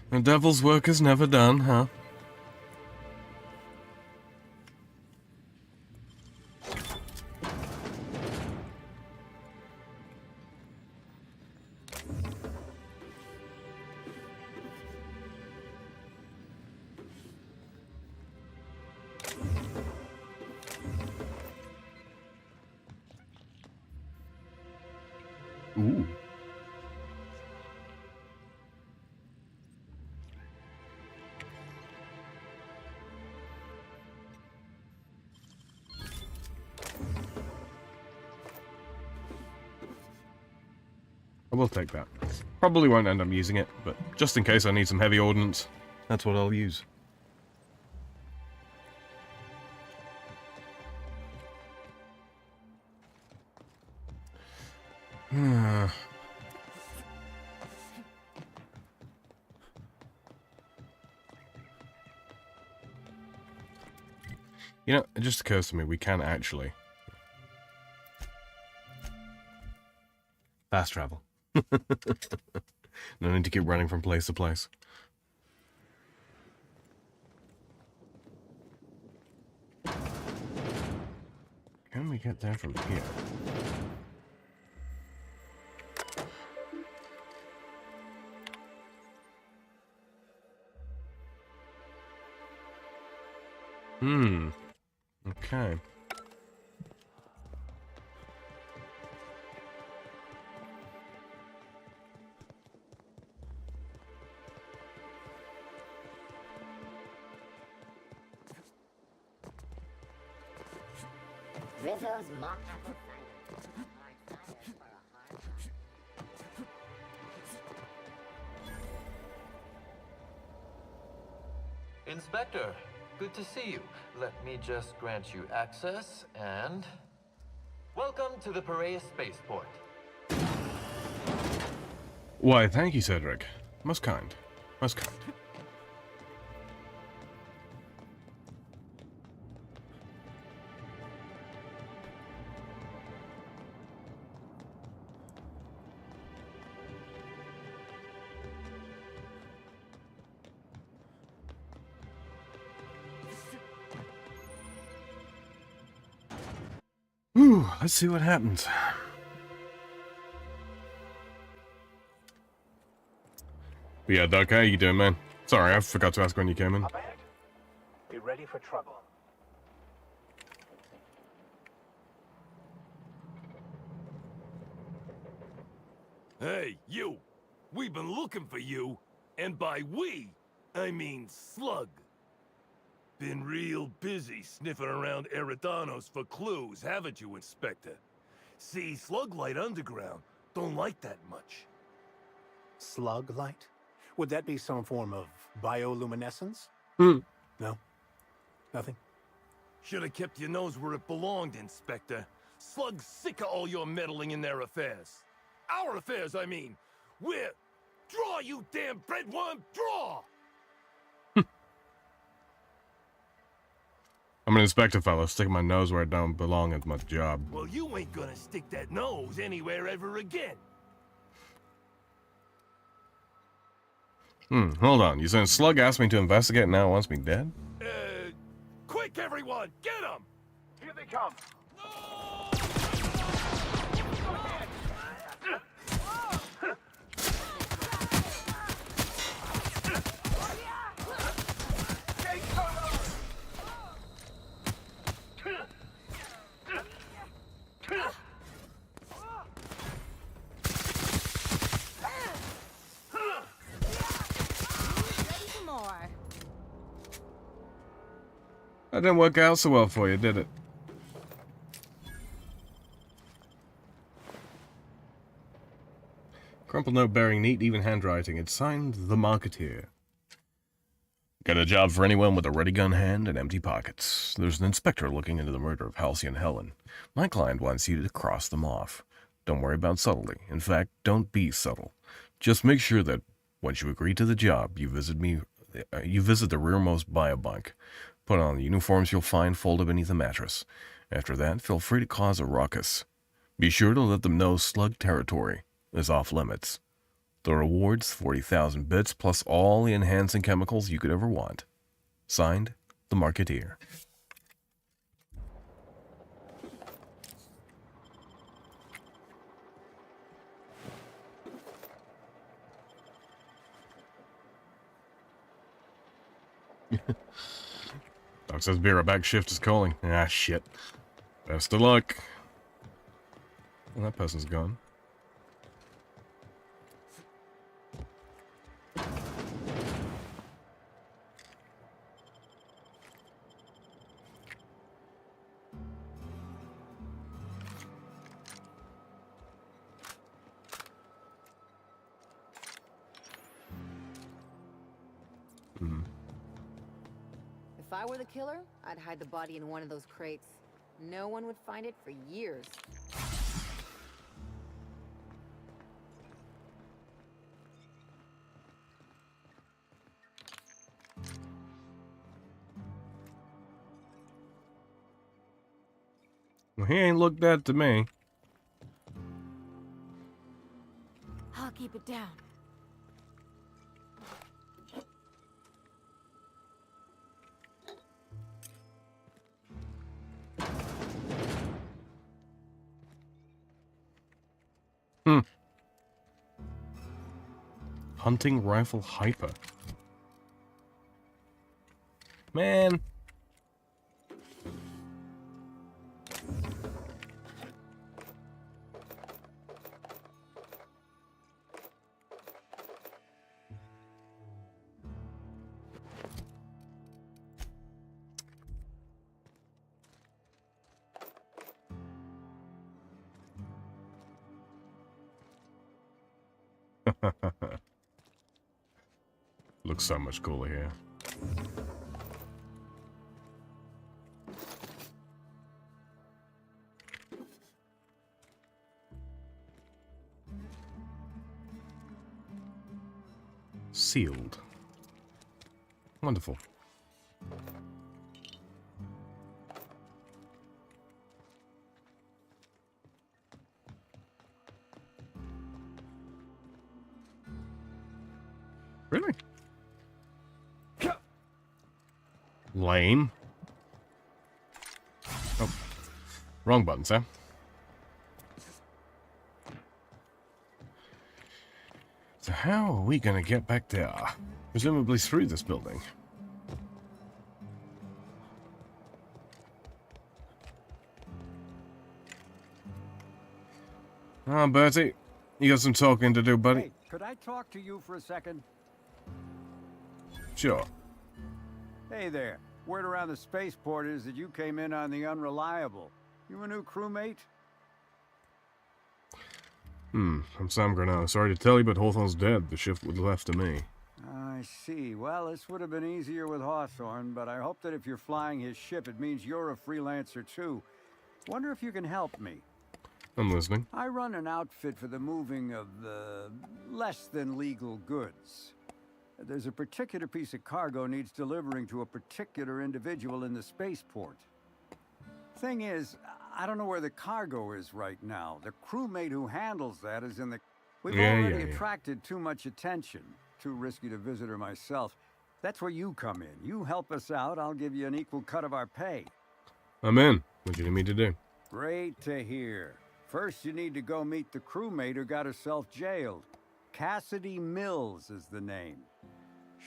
The devil's work is never done, huh? Ooh. I will take that. Probably won't end up using it, but just in case I need some heavy ordnance, that's what I'll use. You know, it just occurs to me we can actually fast travel. No need to keep running from place to place. Can we get there from here? Okay. Rizzo's mock apple cider. Hard cider for a hard time. Inspector, good to see you. Let me just grant you access and... Welcome to the Piraeus Spaceport. Why, thank you, Cedric. Most kind. Most kind. Let's see what happens. But yeah, Doc, how you doing, man? Sorry, I forgot to ask when you came in. Up ahead. Be ready for trouble. Hey, you! We've been looking for you, and by we, I mean Slug. Been real busy sniffing around Eridanos for clues, haven't you, Inspector? See, Slug Light Underground don't like that much. Slug light? Would that be some form of bioluminescence? Hmm. No? Nothing? Should have kept your nose where it belonged, Inspector. Slug's sick of all your meddling in their affairs. Our affairs, I mean. We're... Draw, you damn breadworm! Draw! I'm an inspector, fellow. Sticking my nose where it don't belong is my job. Well, you ain't gonna stick that nose anywhere ever again. Hold on. You saying Slug asked me to investigate and now wants me dead? Quick, everyone! Get him! Here they come! That didn't work out so well for you, did it? Crumpled note bearing neat, even handwriting. It's signed The Marketeer. Got a job for anyone with a ready gun hand and empty pockets. There's an inspector looking into the murder of Halcyon Helen. My client wants you to cross them off. Don't worry about subtlety. In fact, don't be subtle. Just make sure that once you agree to the job, you visit the rearmost biobunk. Put on the uniforms you'll find folded beneath the mattress. After that, feel free to cause a ruckus. Be sure to let them know Slug territory is off limits. The reward's 40,000 bits plus all the enhancing chemicals you could ever want. Signed, The Marketeer. Doc says be right back, shift is calling. Ah, shit. Best of luck. Well, that person's gone. If I were the killer, I'd hide the body in one of those crates. No one would find it for years. Well, he ain't looked that to me. I'll keep it down. Hunting rifle hyper. Man. Looks so much cooler here. Sealed. Wonderful. Really? Lame. Oh. Wrong button, sir. So how are we gonna get back there? Presumably through this building. Ah, Bertie, you got some talking to do, buddy. Hey, could I talk to you for a second? Sure. Hey there. Word around the spaceport is that you came in on the Unreliable. You a new crewmate? I'm Sam Granado. Sorry to tell you, but Hawthorne's dead. The shift was left to me. I see. Well, this would have been easier with Hawthorne, but I hope that if you're flying his ship, it means you're a freelancer too. Wonder if you can help me. I'm listening. I run an outfit for the moving of less than legal goods. There's a particular piece of cargo needs delivering to a particular individual in the spaceport. Thing is, I don't know where the cargo is right now. The crewmate who handles that is in the... We've already attracted too much attention. Too risky to visit her myself. That's where you come in. You help us out, I'll give you an equal cut of our pay. I'm in. What do you need me to do? Great to hear. First, you need to go meet the crewmate who got herself jailed. Cassidy Mills is the name.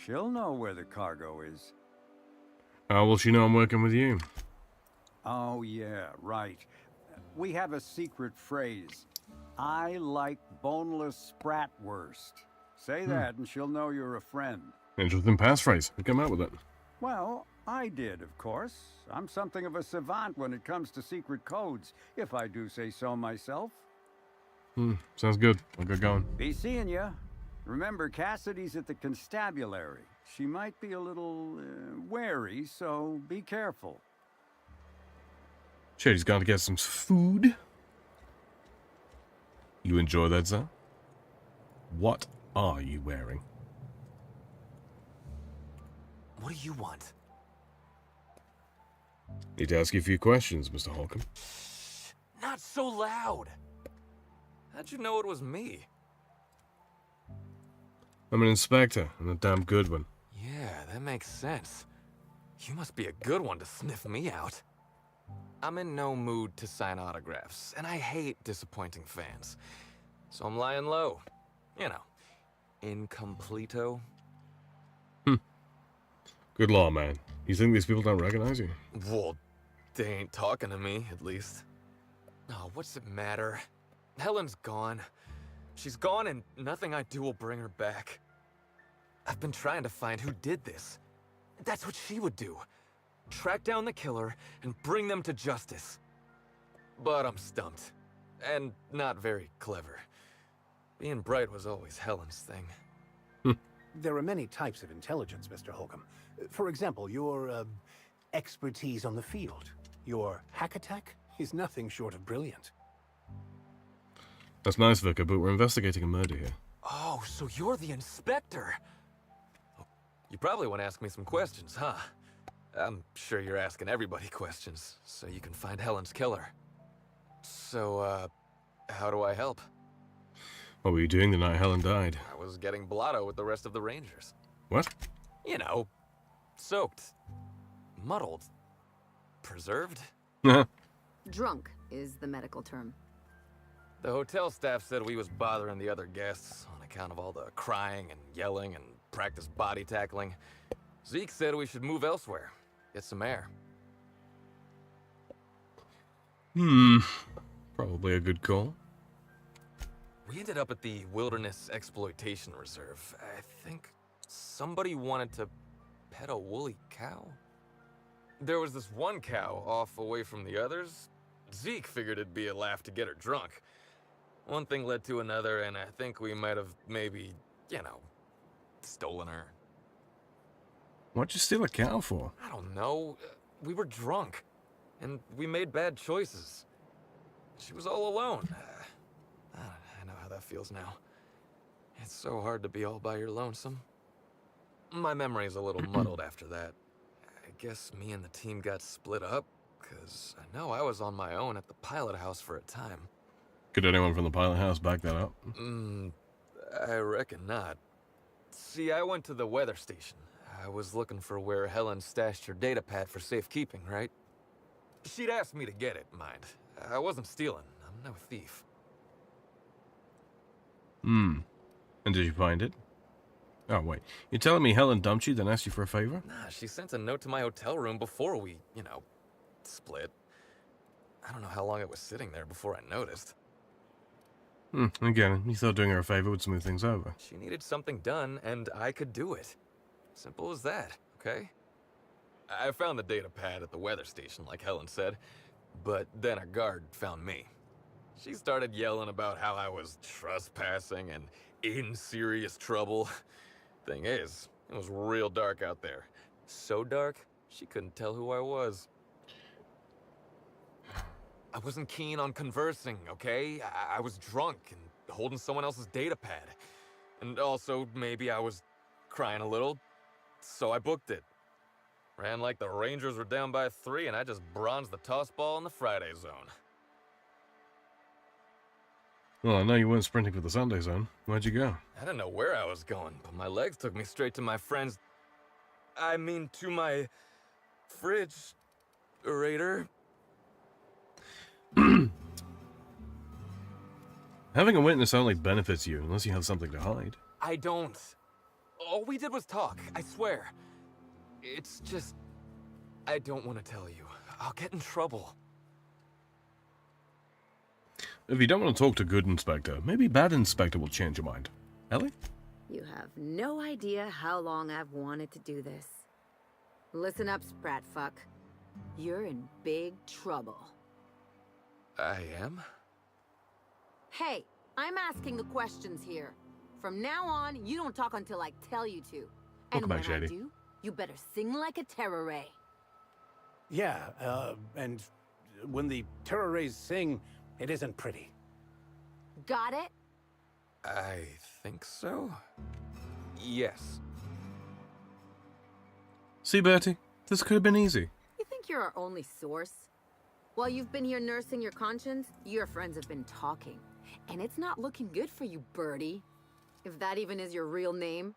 She'll know where the cargo is. How will she know I'm working with you? Oh, yeah, right. We have a secret phrase. I like boneless spratwurst. Say that and she'll know you're a friend. Interesting passphrase. Who came out with it? Well, I did, of course. I'm something of a savant when it comes to secret codes, if I do say so myself. Sounds good. I'll get going. Be seeing ya. Remember, Cassidy's at the constabulary. She might be a little wary, so be careful. Shady's gone to get some food. You enjoy that, sir? What are you wearing? What do you want? Need to ask you a few questions, Mr. Holcomb. Not so loud! How'd you know it was me? I'm an inspector, and a damn good one. Yeah, that makes sense. You must be a good one to sniff me out. I'm in no mood to sign autographs, and I hate disappointing fans. So I'm lying low. You know, incompleto. Good law, man. You think these people don't recognize you? Well, they ain't talking to me, at least. Oh, what's it matter? Helen's gone. She's gone and nothing I do will bring her back. I've been trying to find who did this. That's what she would do. Track down the killer and bring them to justice. But I'm stumped. And not very clever. Being bright was always Helen's thing. There are many types of intelligence, Mr. Holcomb. For example, your expertise on the field. Your hack attack is nothing short of brilliant. That's nice, Vicar, but we're investigating a murder here. Oh, so you're the inspector. You probably want to ask me some questions, huh? I'm sure you're asking everybody questions, so you can find Helen's killer. So, how do I help? What were you doing the night Helen died? I was getting blotto with the rest of the Rangers. What? You know, soaked, muddled, preserved. Drunk is the medical term. The hotel staff said we was bothering the other guests on account of all the crying and yelling and practice body tackling. Zeke said we should move elsewhere, get some air. Probably a good call. We ended up at the Wilderness Exploitation Reserve. I think somebody wanted to pet a woolly cow? There was this one cow off away from the others. Zeke figured it'd be a laugh to get her drunk. One thing led to another, and I think we might have maybe, you know, stolen her. What'd you steal a cow for? I don't know. We were drunk, and we made bad choices. She was all alone. I know how that feels now. It's so hard to be all by your lonesome. My memory's a little muddled after that. I guess me and the team got split up, because I know I was on my own at the pilot house for a time. Could anyone from the pilot house back that up? I reckon not. See, I went to the weather station. I was looking for where Helen stashed her data pad for safekeeping, right? She'd asked me to get it, mind. I wasn't stealing. I'm no thief. And And did you find it? Oh, wait. You're telling me Helen dumped you, then asked you for a favor? Nah, she sent a note to my hotel room before we, you know, split. I don't know how long it was sitting there before I noticed. Again, you thought doing her a favor would smooth things over. She needed something done, and I could do it. Simple as that, okay? I found the data pad at the weather station, like Helen said, but then a guard found me. She started yelling about how I was trespassing and in serious trouble. Thing is, it was real dark out there. So dark, she couldn't tell who I was. I wasn't keen on conversing, okay? I was drunk and holding someone else's data pad. And also, maybe I was crying a little, so I booked it. Ran like the Rangers were down by 3, and I just bronzed the toss ball in the Friday zone. Well, I know you weren't sprinting for the Sunday zone. Where'd you go? I didn't know where I was going, but my legs took me straight to my friend's... I mean, to my... fridge-rator. Having a witness only benefits you, unless you have something to hide. I don't. All we did was talk, I swear. It's just... I don't want to tell you. I'll get in trouble. If you don't want to talk to good inspector, maybe bad inspector will change your mind. Ellie? You have no idea how long I've wanted to do this. Listen up, Spratfuck. You're in big trouble. I am? Hey, I'm asking the questions here. From now on, you don't talk until I tell you to. And Welcome back, when I Shady. do, you better sing like a terror ray. Yeah, and when the terror rays sing, it isn't pretty. Got it? I think so. Yes. See, Bertie? This could have been easy. You think you're our only source? While you've been here nursing your conscience, your friends have been talking. And it's not looking good for you, Birdie. If that even is your real name.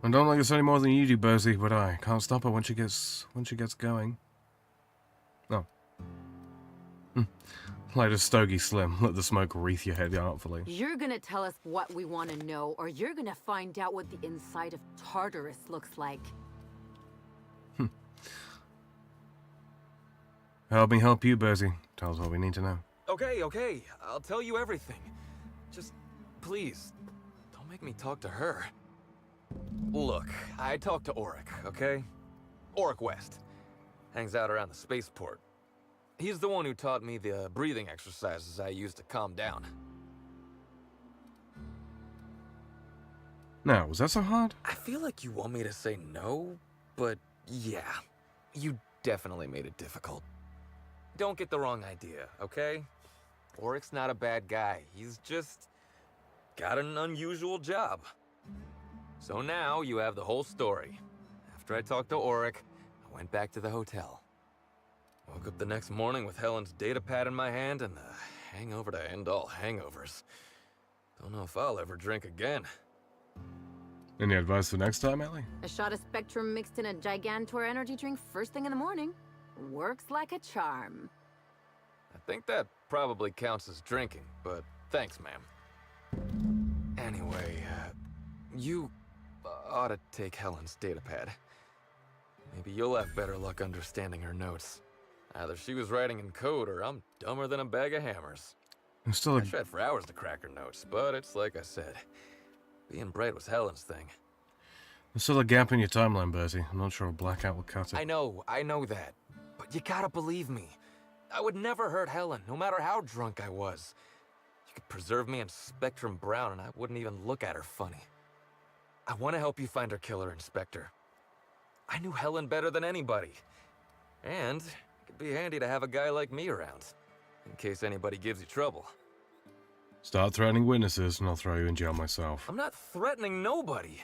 I don't like this any more than you do, Bertie, but I can't stop her when she gets going. No. Light a stogie, Slim. Let the smoke wreath your head artfully. You're gonna tell us what we want to know, or you're gonna find out what the inside of Tartarus looks like. Help me help you, Bertie. Tell us what we need to know. Okay. I'll tell you everything. Just, please, don't make me talk to her. Look, I talked to Auric, okay? Auric West. Hangs out around the spaceport. He's the one who taught me the breathing exercises I use to calm down. Now, was that so hard? I feel like you want me to say no, but yeah, you definitely made it difficult. Don't get the wrong idea, okay? Auric's not a bad guy. He's just got an unusual job. So now you have the whole story. After I talked to Auric, I went back to the hotel. Woke up the next morning with Helen's data pad in my hand and the hangover to end all hangovers. Don't know if I'll ever drink again. Any advice for next time, Ellie? A shot of Spectrum mixed in a Gigantor energy drink first thing in the morning. Works like a charm. I think that probably counts as drinking, but thanks, ma'am. Anyway, you ought to take Helen's data pad. Maybe you'll have better luck understanding her notes. Either she was writing in code or I'm dumber than a bag of hammers. I'm still I tried for hours to crack her notes, but it's like I said. Being bright was Helen's thing. There's still a gap in your timeline, Bertie. I'm not sure a blackout will cut it. I know that. But you gotta believe me. I would never hurt Helen, no matter how drunk I was. You could preserve me in Spectrum Brown and I wouldn't even look at her funny. I want to help you find her killer, Inspector. I knew Helen better than anybody. And it could be handy to have a guy like me around, in case anybody gives you trouble. Start threatening witnesses and I'll throw you in jail myself. I'm not threatening nobody.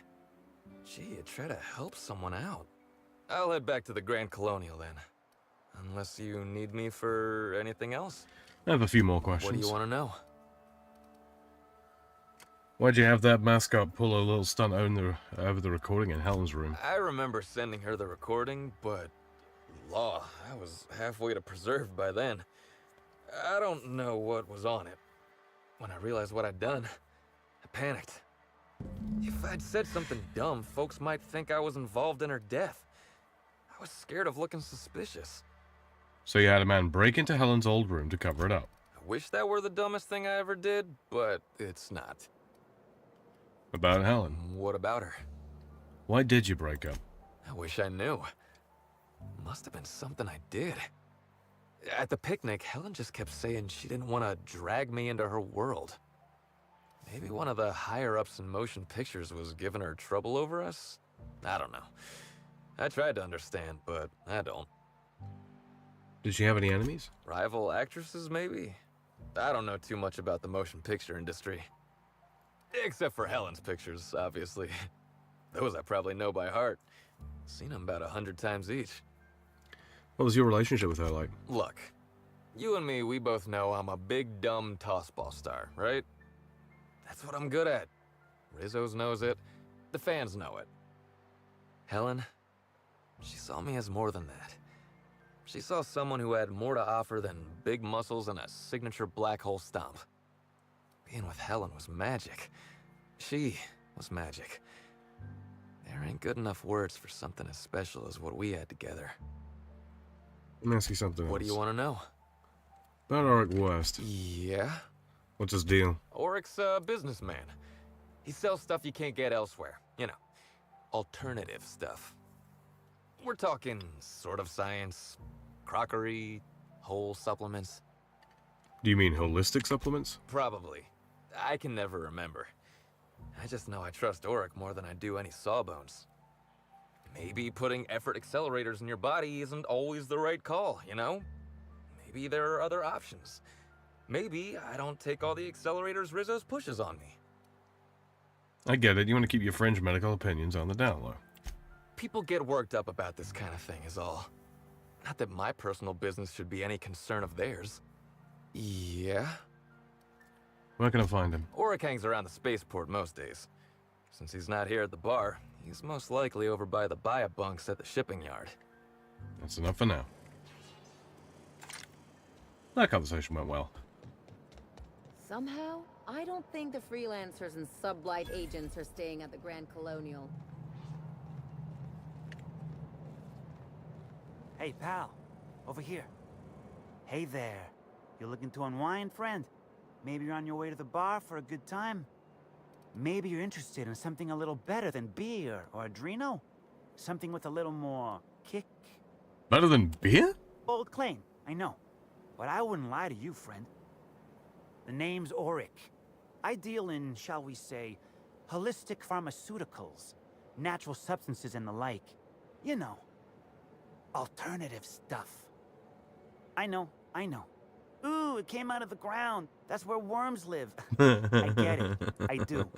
Gee, you try to help someone out. I'll head back to the Grand Colonial then. Unless you need me for anything else. I have a few more questions. What do you want to know? Why'd you have that mascot pull a little stunt over the recording in Helen's room? I remember sending her the recording, but law, I was halfway to preserved by then. I don't know what was on it. When I realized what I'd done, I panicked. If I'd said something dumb, folks might think I was involved in her death. I was scared of looking suspicious. So you had a man break into Helen's old room to cover it up. I wish that were the dumbest thing I ever did, but it's not. About Helen? What about her? Why did you break up? I wish I knew. Must have been something I did. At the picnic, Helen just kept saying she didn't want to drag me into her world. Maybe one of the higher-ups in motion pictures was giving her trouble over us? I don't know. I tried to understand, but I don't. Did she have any enemies? Rival actresses, maybe? I don't know too much about the motion picture industry. Except for Helen's pictures, obviously. Those I probably know by heart. Seen them about 100 times each. What was your relationship with her like? Look, you and me, we both know I'm a big, dumb tossball star, right? That's what I'm good at. Rizzo's knows it. The fans know it. Helen, she saw me as more than that. She saw someone who had more to offer than big muscles and a signature black hole stomp. Being with Helen was magic. She was magic. There ain't good enough words for something as special as what we had together. Let me ask you something else. What do you want to know? About Auric West. Yeah? What's his deal? Auric's a businessman. He sells stuff you can't get elsewhere. You know, alternative stuff. We're talking sort of science, crockery, whole supplements. Do you mean holistic supplements? Probably. I can never remember. I just know I trust Auric more than I do any sawbones. Maybe putting effort accelerators in your body isn't always the right call, you know? Maybe there are other options. Maybe I don't take all the accelerators Rizzo's pushes on me. I get it. You want to keep your fringe medical opinions on the down low. People get worked up about this kind of thing is all. Not that my personal business should be any concern of theirs. Yeah? Where can I find him? Auric hangs around the spaceport most days. Since he's not here at the bar, he's most likely over by the buy-up bunks at the shipping yard. That's enough for now. That conversation went well. Somehow, I don't think the freelancers and sublight agents are staying at the Grand Colonial. Hey, pal. Over here. Hey there. You looking to unwind, friend? Maybe you're on your way to the bar for a good time? Maybe you're interested in something a little better than beer or Adreno? Something with a little more kick? Better than beer? Bold claim, I know. But I wouldn't lie to you, friend. The name's Auric. I deal in, shall we say, holistic pharmaceuticals, natural substances and the like. You know, alternative stuff. I know. Ooh, it came out of the ground. That's where worms live. I get it. I do.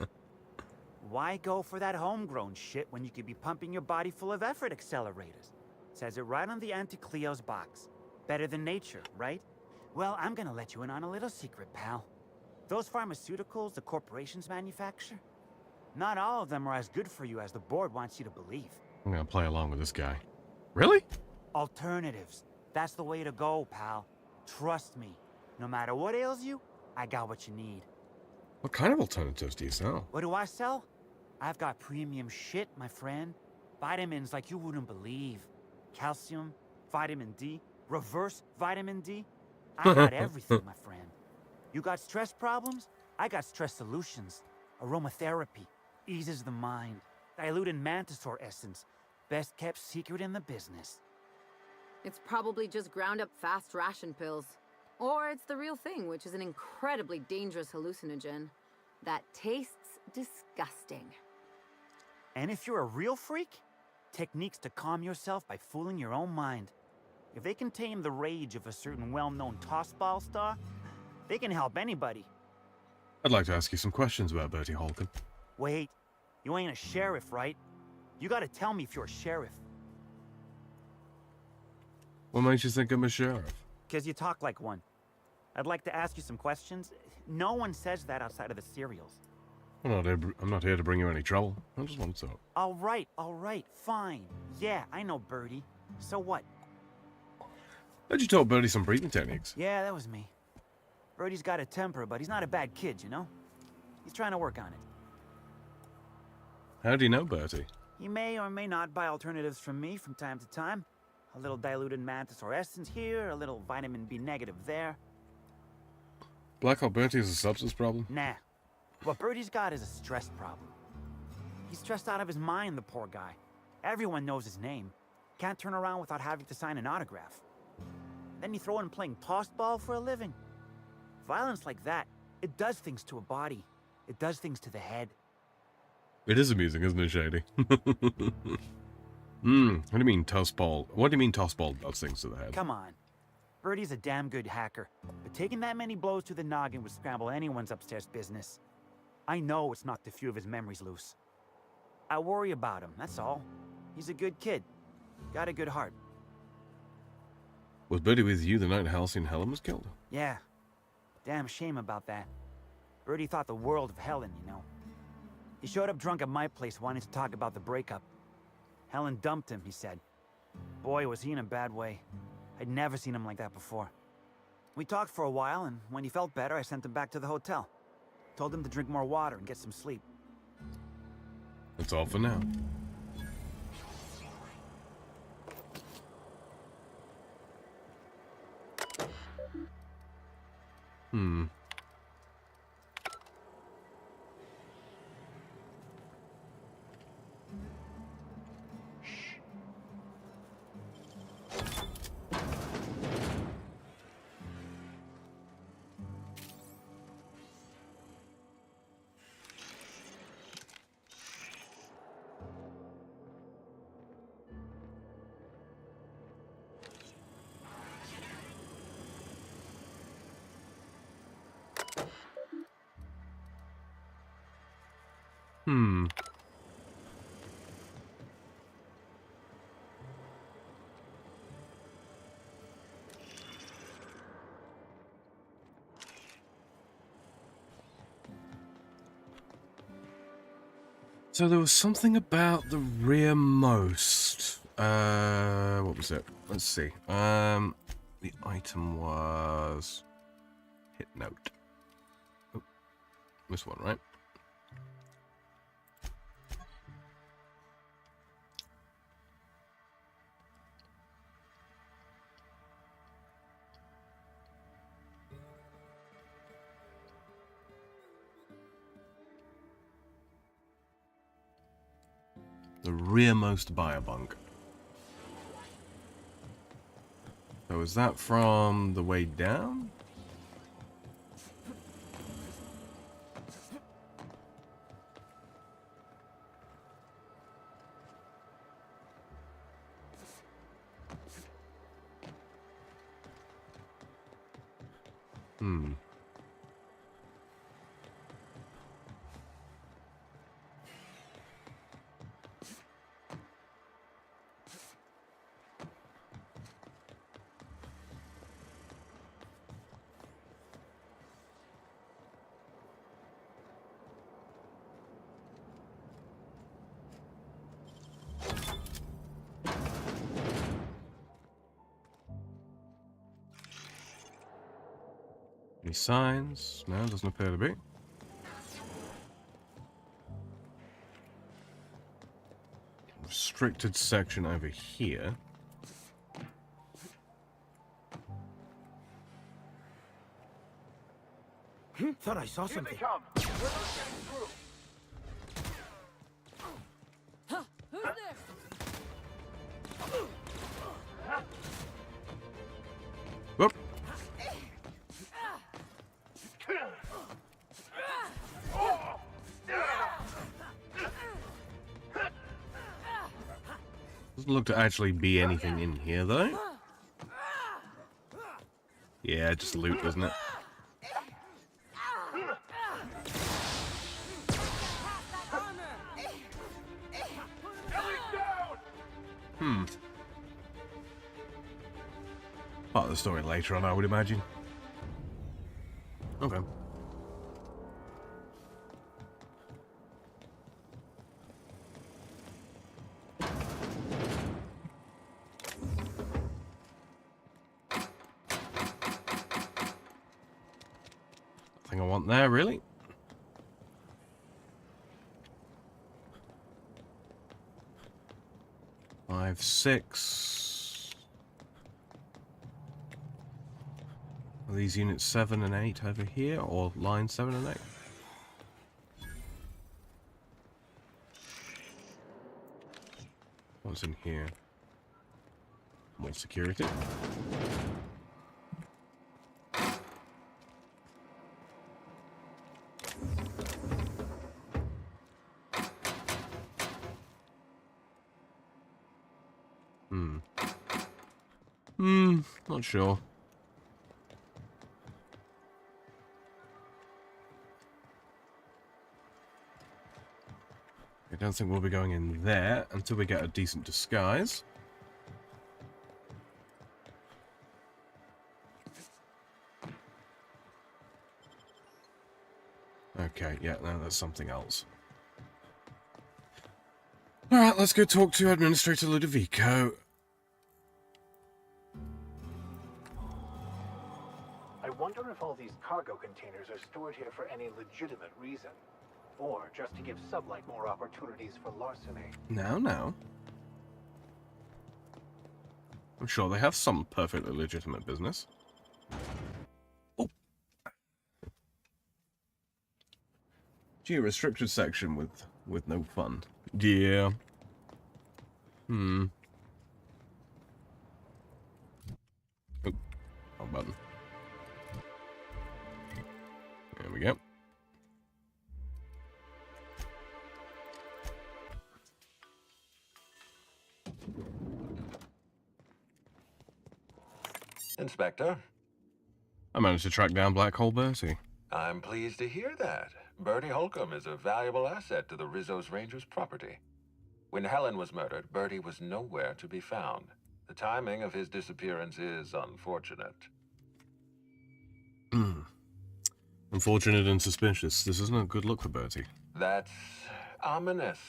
Why go for that homegrown shit when you could be pumping your body full of effort accelerators? Says it right on the Anti-Cleo's box. Better than nature, right? Well, I'm gonna let you in on a little secret, pal. Those pharmaceuticals the corporations manufacture, not all of them are as good for you as the board wants you to believe. I'm gonna play along with this guy. Really? Alternatives. That's the way to go, pal. Trust me. No matter what ails you, I got what you need. What kind of alternatives do you sell? What do I sell? I've got premium shit, my friend. Vitamins like you wouldn't believe. Calcium, vitamin D, reverse vitamin D. I got everything, my friend. You got stress problems? I got stress solutions. Aromatherapy eases the mind. Diluted mantisaur essence. Best kept secret in the business. It's probably just ground up fast ration pills. Or it's the real thing, which is an incredibly dangerous hallucinogen that tastes disgusting. And if you're a real freak, techniques to calm yourself by fooling your own mind. If they can tame the rage of a certain well-known tossball star, they can help anybody. I'd like to ask you some questions about Bertie Holcomb. Wait, you ain't a sheriff, right? You gotta tell me if you're a sheriff. What makes you think I'm a sheriff? 'Cause you talk like one. I'd like to ask you some questions. No one says that outside of the serials. I'm not here to bring you any trouble. I just want to talk. All right, fine. Yeah, I know Bertie. So what? How'd you taught Bertie some breathing techniques? Yeah, that was me. Birdie's got a temper, but he's not a bad kid, you know? He's trying to work on it. How do you know Bertie? He may or may not buy alternatives from me from time to time. A little diluted mantisaur essence here, a little vitamin B negative there. Black Hole Bertie is a substance problem? Nah. What Birdie's got is a stress problem. He's stressed out of his mind, the poor guy. Everyone knows his name. Can't turn around without having to sign an autograph. Then you throw in playing tossball for a living. Violence like that, it does things to a body. It does things to the head. It is amusing, isn't it, Shady? What do you mean tossball? What do you mean tossball does things to the head? Come on. Birdie's a damn good hacker, but taking that many blows to the noggin would scramble anyone's upstairs business. I know it's knocked a few of his memories loose. I worry about him, that's all. He's a good kid. Got a good heart. Was Birdie with you the night Halcyon Helen was killed? Yeah. Damn shame about that. Birdie thought the world of Helen, you know. He showed up drunk at my place wanting to talk about the breakup. Helen dumped him, he said. Boy, was he in a bad way. I'd never seen him like that before. We talked for a while, and when he felt better, I sent him back to the hotel. Told him to drink more water and get some sleep. That's all for now. So there was something about the rearmost. What was it? Let's see. The item was hit note. Oh, this one, right? The rearmost biobunk. So is that from the way down? Any signs? No, doesn't appear to be. Restricted section over here. Thought I saw something. Here they come. We're not getting through. Huh, who's there? Whoop. Doesn't look to actually be anything in here, though. Yeah, just loot, doesn't it? Part of the story later on, I would imagine. Okay. Nothing I want there, really. Five, 6. Are these units 7 and 8 over here, or line 7 and 8? What's in here? More security. Not sure. I don't think we'll be going in there until we get a decent disguise. Okay, yeah, no, that's something else. Alright, let's go talk to Administrator Ludovico. I wonder if all these cargo containers are stored here for any legitimate reason. Or just to give Sublight more opportunities for larceny. No. I'm sure they have some perfectly legitimate business. Oh. Gee, a restricted section with no fun. Yeah. Oh, wrong button. There we go. Inspector? I managed to track down Black Hole Bertie. I'm pleased to hear that. Bertie Holcomb is a valuable asset to the Rizzo's Rangers property. When Helen was murdered, Bertie was nowhere to be found. The timing of his disappearance is unfortunate. Unfortunate and suspicious. This isn't a good look for Bertie. That's ominous.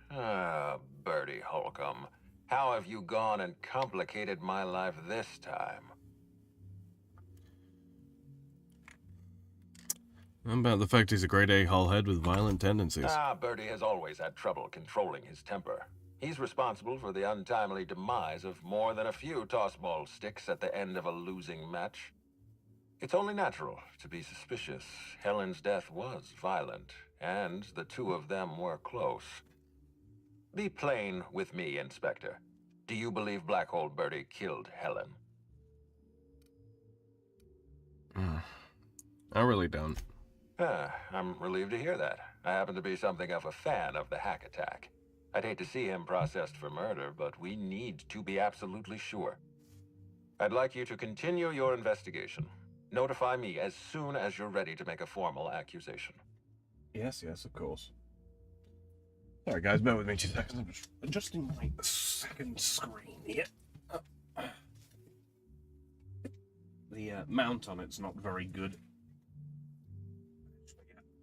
Bertie Holcomb. How have you gone and complicated my life this time? How about the fact he's a grade A hullhead with violent tendencies? Bertie has always had trouble controlling his temper. He's responsible for the untimely demise of more than a few toss-ball sticks at the end of a losing match. It's only natural to be suspicious. Helen's death was violent, and the two of them were close. Be plain with me, Inspector. Do you believe Black Hole Bertie killed Helen? I really don't. I'm relieved to hear that. I happen to be something of a fan of the hack attack. I'd hate to see him processed for murder, but we need to be absolutely sure. I'd like you to continue your investigation. Notify me as soon as you're ready to make a formal accusation. Yes, of course. Sorry guys, bear with me 2 seconds. I'm just adjusting my second screen here. The mount on it's not very good.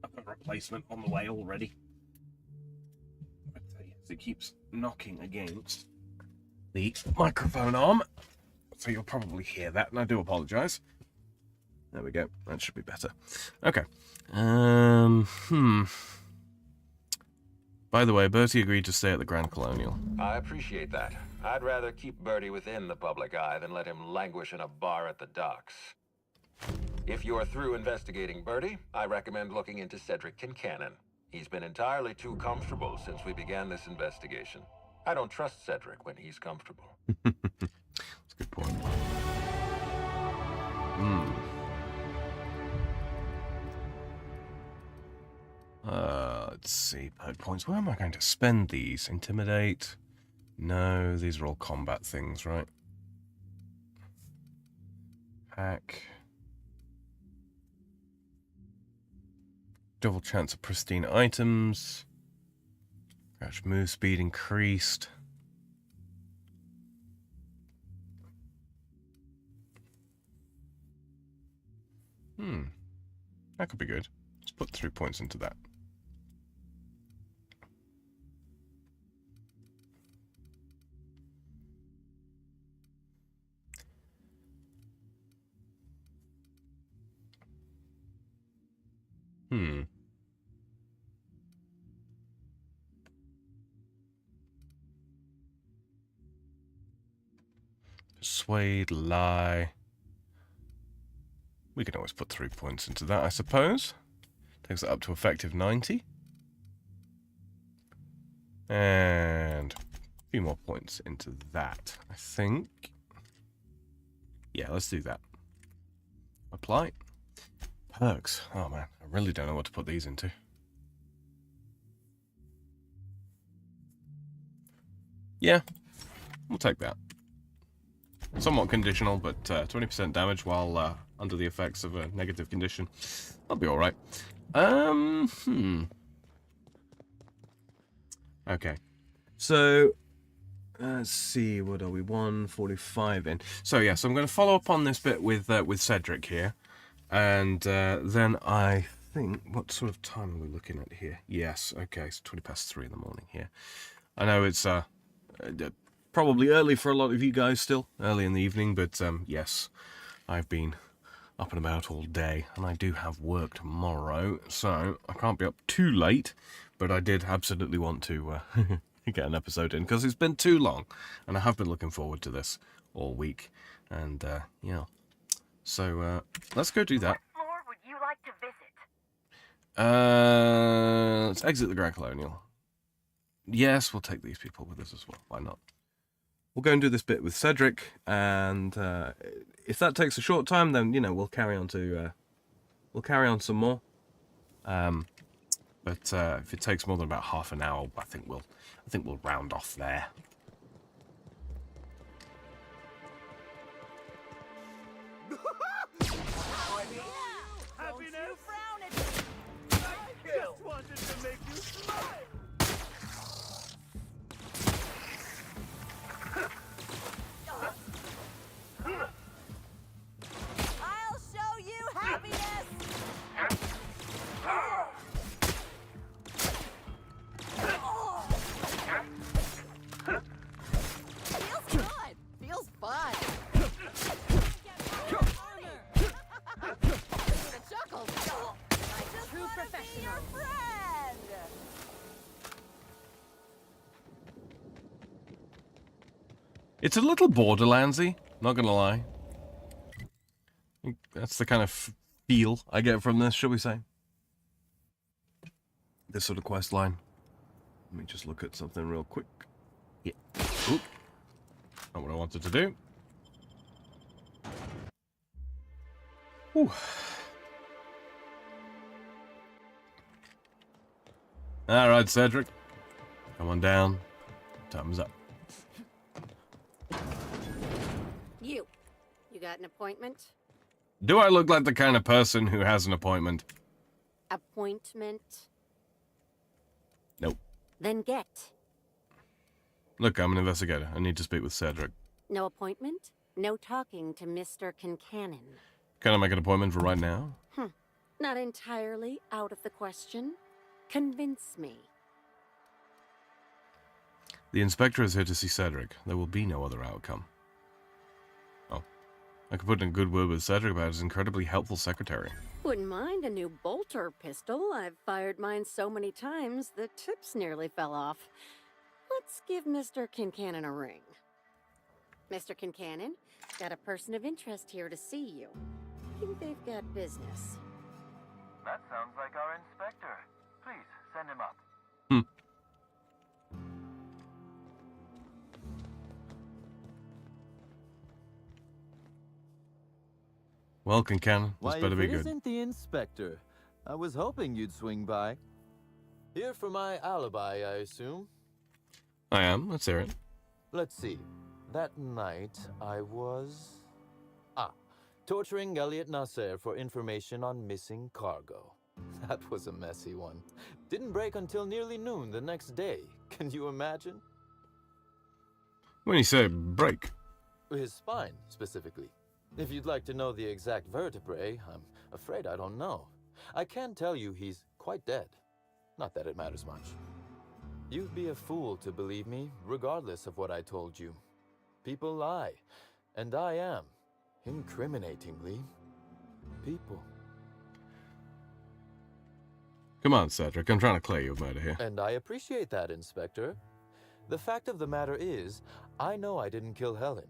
A replacement on the way already. But yes, it keeps knocking against the microphone arm. So you'll probably hear that, and I do apologise. There we go. That should be better. Okay. By the way, Bertie agreed to stay at the Grand Colonial. I appreciate that. I'd rather keep Bertie within the public eye than let him languish in a bar at the docks. If you're through investigating Bertie, I recommend looking into Cedric Kincannon. He's been entirely too comfortable since we began this investigation. I don't trust Cedric when he's comfortable. That's a good point. Let's see. Perk points. Where am I going to spend these? Intimidate? No, these are all combat things, right? Hack. Double chance of pristine items. Crouch move speed increased. That could be good. Let's put 3 points into that. Persuade, lie. We can always put 3 points into that, I suppose. Takes it up to effective 90. And a few more points into that, I think. Yeah, let's do that. Apply. Perks. Oh man, I really don't know what to put these into. Yeah, we'll take that. Somewhat conditional, but 20% damage while under the effects of a negative condition. That'll be alright. Okay. So, let's see, what are we? 145 in. So yeah, so I'm going to follow up on this bit with Cedric here. And then I think, what sort of time are we looking at here? Yes, okay, it's 20 past 3 in the morning here. I know it's probably early for a lot of you guys still, early in the evening, but yes, I've been up and about all day, and I do have work tomorrow, so I can't be up too late, but I did absolutely want to get an episode in, because it's been too long, and I have been looking forward to this all week, and yeah. So, let's go do that. What floor would you like to visit? Let's exit the Grand Colonial. Yes, we'll take these people with us as well. Why not? We'll go and do this bit with Cedric, and if that takes a short time, then you know we'll carry on some more. But if it takes more than about half an hour, I think we'll round off there. Just wanted to make you smile. I'll show you happiness! Feels good! Feels fun! The chuckles! I just True wanna be professional. your friend! It's a little Borderlandsy, not gonna lie. That's the kind of feel I get from this, shall we say? This sort of quest line. Let me just look at something real quick. Yeah. Oop. Not what I wanted to do. Ooh. Alright, Cedric. Come on down. Time's up. You got an appointment? Do I look like the kind of person who has an appointment? Appointment? Nope. Then get. Look, I'm an investigator. I need to speak with Cedric. No appointment? No talking to Mr. Kincannon. Can I make an appointment for right now? Not entirely out of the question. Convince me. The inspector is here to see Cedric. There will be no other outcome. Oh. I could put in a good word with Cedric about his incredibly helpful secretary. Wouldn't mind a new bolter pistol. I've fired mine so many times the tips nearly fell off. Let's give Mr. Kincannon a ring. Mr. Kincannon, got a person of interest here to see you. Think they've got business. That sounds like our inspector. Please, send him up. Well, Kincannon, this Why, better if be it good. isn't the inspector. I was hoping you'd swing by. Here for my alibi, I assume? I am. Let's hear it. Let's see. That night, I was... torturing Elliot Nasser for information on missing cargo. That was a messy one. Didn't break until nearly noon the next day. Can you imagine? When you say break. His spine, specifically. If you'd like to know the exact vertebrae, I'm afraid I don't know. I can tell you he's quite dead. Not that it matters much. You'd be a fool to believe me, regardless of what I told you. People lie, and I am, incriminatingly, people. Come on, Cedric. I'm trying to clear you of murder here. And I appreciate that, Inspector. The fact of the matter is, I know I didn't kill Helen,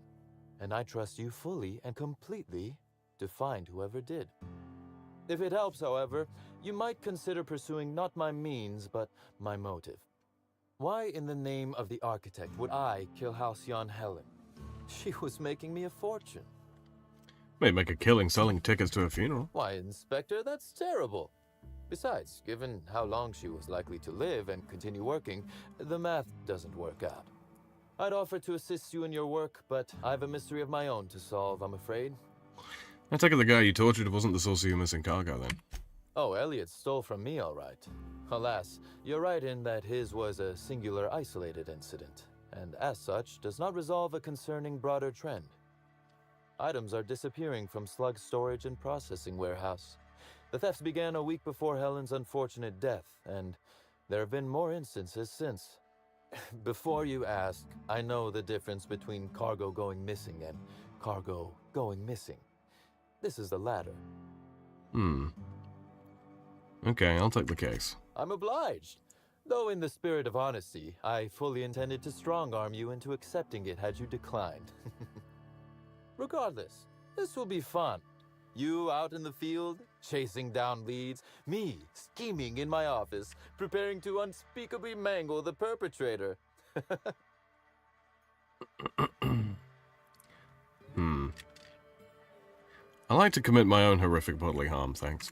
and I trust you fully and completely to find whoever did. If it helps, however, you might consider pursuing not my means, but my motive. Why in the name of the architect would I kill Halcyon Helen? She was making me a fortune. May make a killing selling tickets to a funeral. Why, Inspector, that's terrible. Besides, given how long she was likely to live and continue working, the math doesn't work out. I'd offer to assist you in your work, but I have a mystery of my own to solve, I'm afraid. I take it the guy you tortured wasn't the source of your missing cargo, then. Oh, Elliot stole from me, all right. Alas, you're right in that his was a singular, isolated incident, and as such, does not resolve a concerning broader trend. Items are disappearing from Slug's storage and processing warehouse. The thefts began a week before Helen's unfortunate death, and there have been more instances since. Before you ask, I know the difference between cargo going missing and cargo going missing. This is the latter. Okay, I'll take the case. I'm obliged. Though in the spirit of honesty, I fully intended to strong-arm you into accepting it had you declined. Regardless, this will be fun. You out in the field, chasing down leads, me scheming in my office, preparing to unspeakably mangle the perpetrator. I like to commit my own horrific bodily harm, thanks.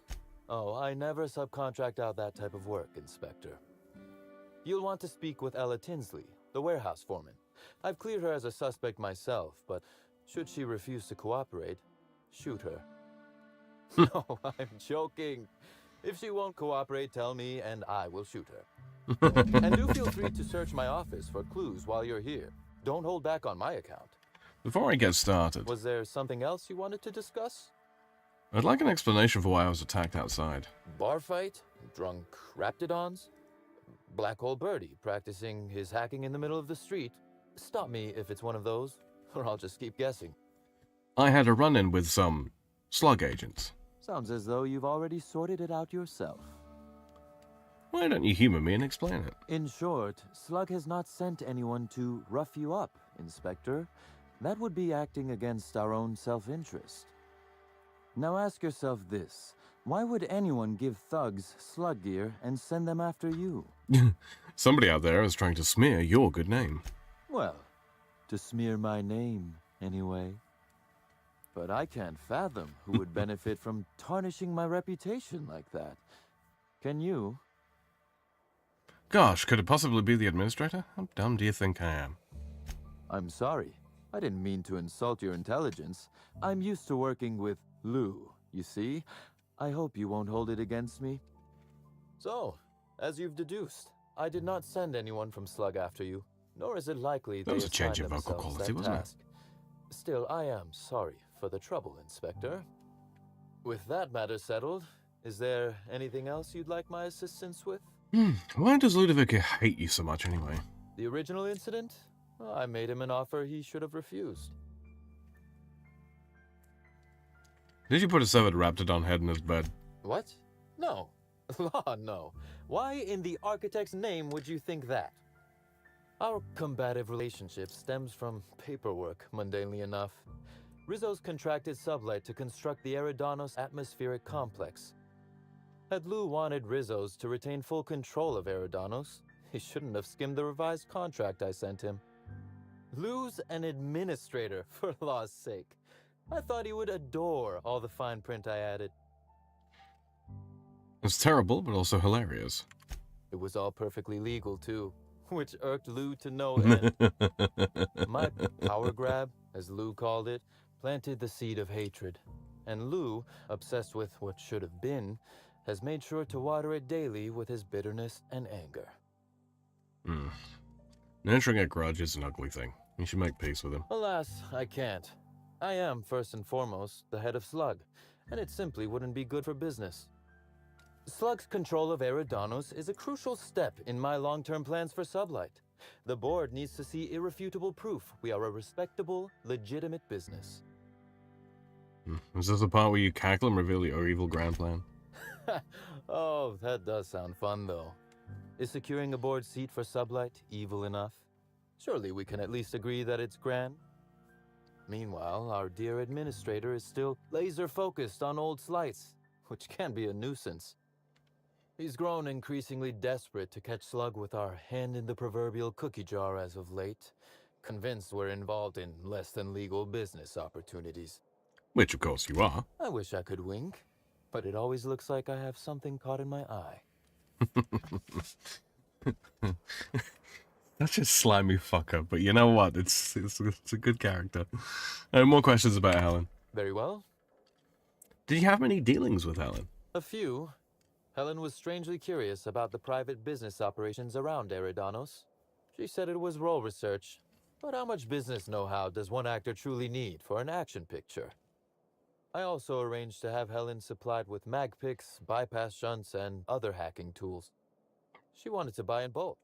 Oh, I never subcontract out that type of work, Inspector. You'll want to speak with Ella Tinsley, the warehouse foreman. I've cleared her as a suspect myself, but should she refuse to cooperate, shoot her. No, I'm joking. If she won't cooperate, tell me and I will shoot her. And do feel free to search my office for clues while you're here. Don't hold back on my account. Before I get started, Was there something else you wanted to discuss? I'd like an explanation for why I was attacked outside. Bar fight? Drunk raptidons? Black hole birdie practicing his hacking in the middle of the street? Stop me if it's one of those, or I'll just keep guessing. I had a run-in with some slug agents. Sounds as though you've already sorted it out yourself. Why don't you humor me and explain it? In short, Slug has not sent anyone to rough you up, Inspector. That would be acting against our own self-interest. Now ask yourself this. Why would anyone give thugs slug gear and send them after you? Somebody out there is trying to smear your good name. Well, to smear my name, anyway. But I can't fathom who would benefit from tarnishing my reputation like that. Can you? Gosh, could it possibly be the administrator? How dumb do you think I am? I'm sorry. I didn't mean to insult your intelligence. I'm used to working with Lou, you see? I hope you won't hold it against me. So, as you've deduced, I did not send anyone from Slug after you, nor is it likely That they was a change assigned of vocal themselves quality, that wasn't it? task. Still, I am sorry for the trouble, Inspector. With that matter settled, is there anything else you'd like my assistance with? Why does Ludovic hate you so much anyway? The original incident? Well, I made him an offer he should have refused. Did you put a severed raptidon head in his bed? What? No. Law, no. Why in the architect's name would you think that? Our combative relationship stems from paperwork, mundanely enough. Rizzo's contracted Sublight to construct the Eridanos atmospheric complex. Had Lou wanted Rizzo's to retain full control of Eridanos, he shouldn't have skimmed the revised contract I sent him. Lou's an administrator, for law's sake. I thought he would adore all the fine print I added. It's terrible, but also hilarious. It was all perfectly legal, too, which irked Lou to no end. My power grab, as Lou called it, planted the seed of hatred. And Lou, obsessed with what should have been, has made sure to water it daily with his bitterness and anger. Nurturing a grudge is an ugly thing. You should make peace with him. Alas, I can't. I am, first and foremost, the head of Slug, and it simply wouldn't be good for business. Slug's control of Eridanos is a crucial step in my long-term plans for Sublight. The board needs to see irrefutable proof we are a respectable, legitimate business. Is this the part where you cackle and reveal your evil grand plan? Oh, that does sound fun, though. Is securing a board seat for Sublight evil enough? Surely we can at least agree that it's grand? Meanwhile, our dear administrator is still laser-focused on old slights, which can be a nuisance. He's grown increasingly desperate to catch Slug with our hand in the proverbial cookie jar as of late, convinced we're involved in less than legal business opportunities. Which, of course, you are. I wish I could wink, but it always looks like I have something caught in my eye. That's just slimy fucker, but you know what? It's a good character. More questions about Helen. Very well. Did you have many dealings with Helen? A few. Helen was strangely curious about the private business operations around Eridanos. She said it was role research, but how much business know-how does one actor truly need for an action picture? I also arranged to have Helen supplied with mag picks, bypass shunts, and other hacking tools. She wanted to buy in bulk.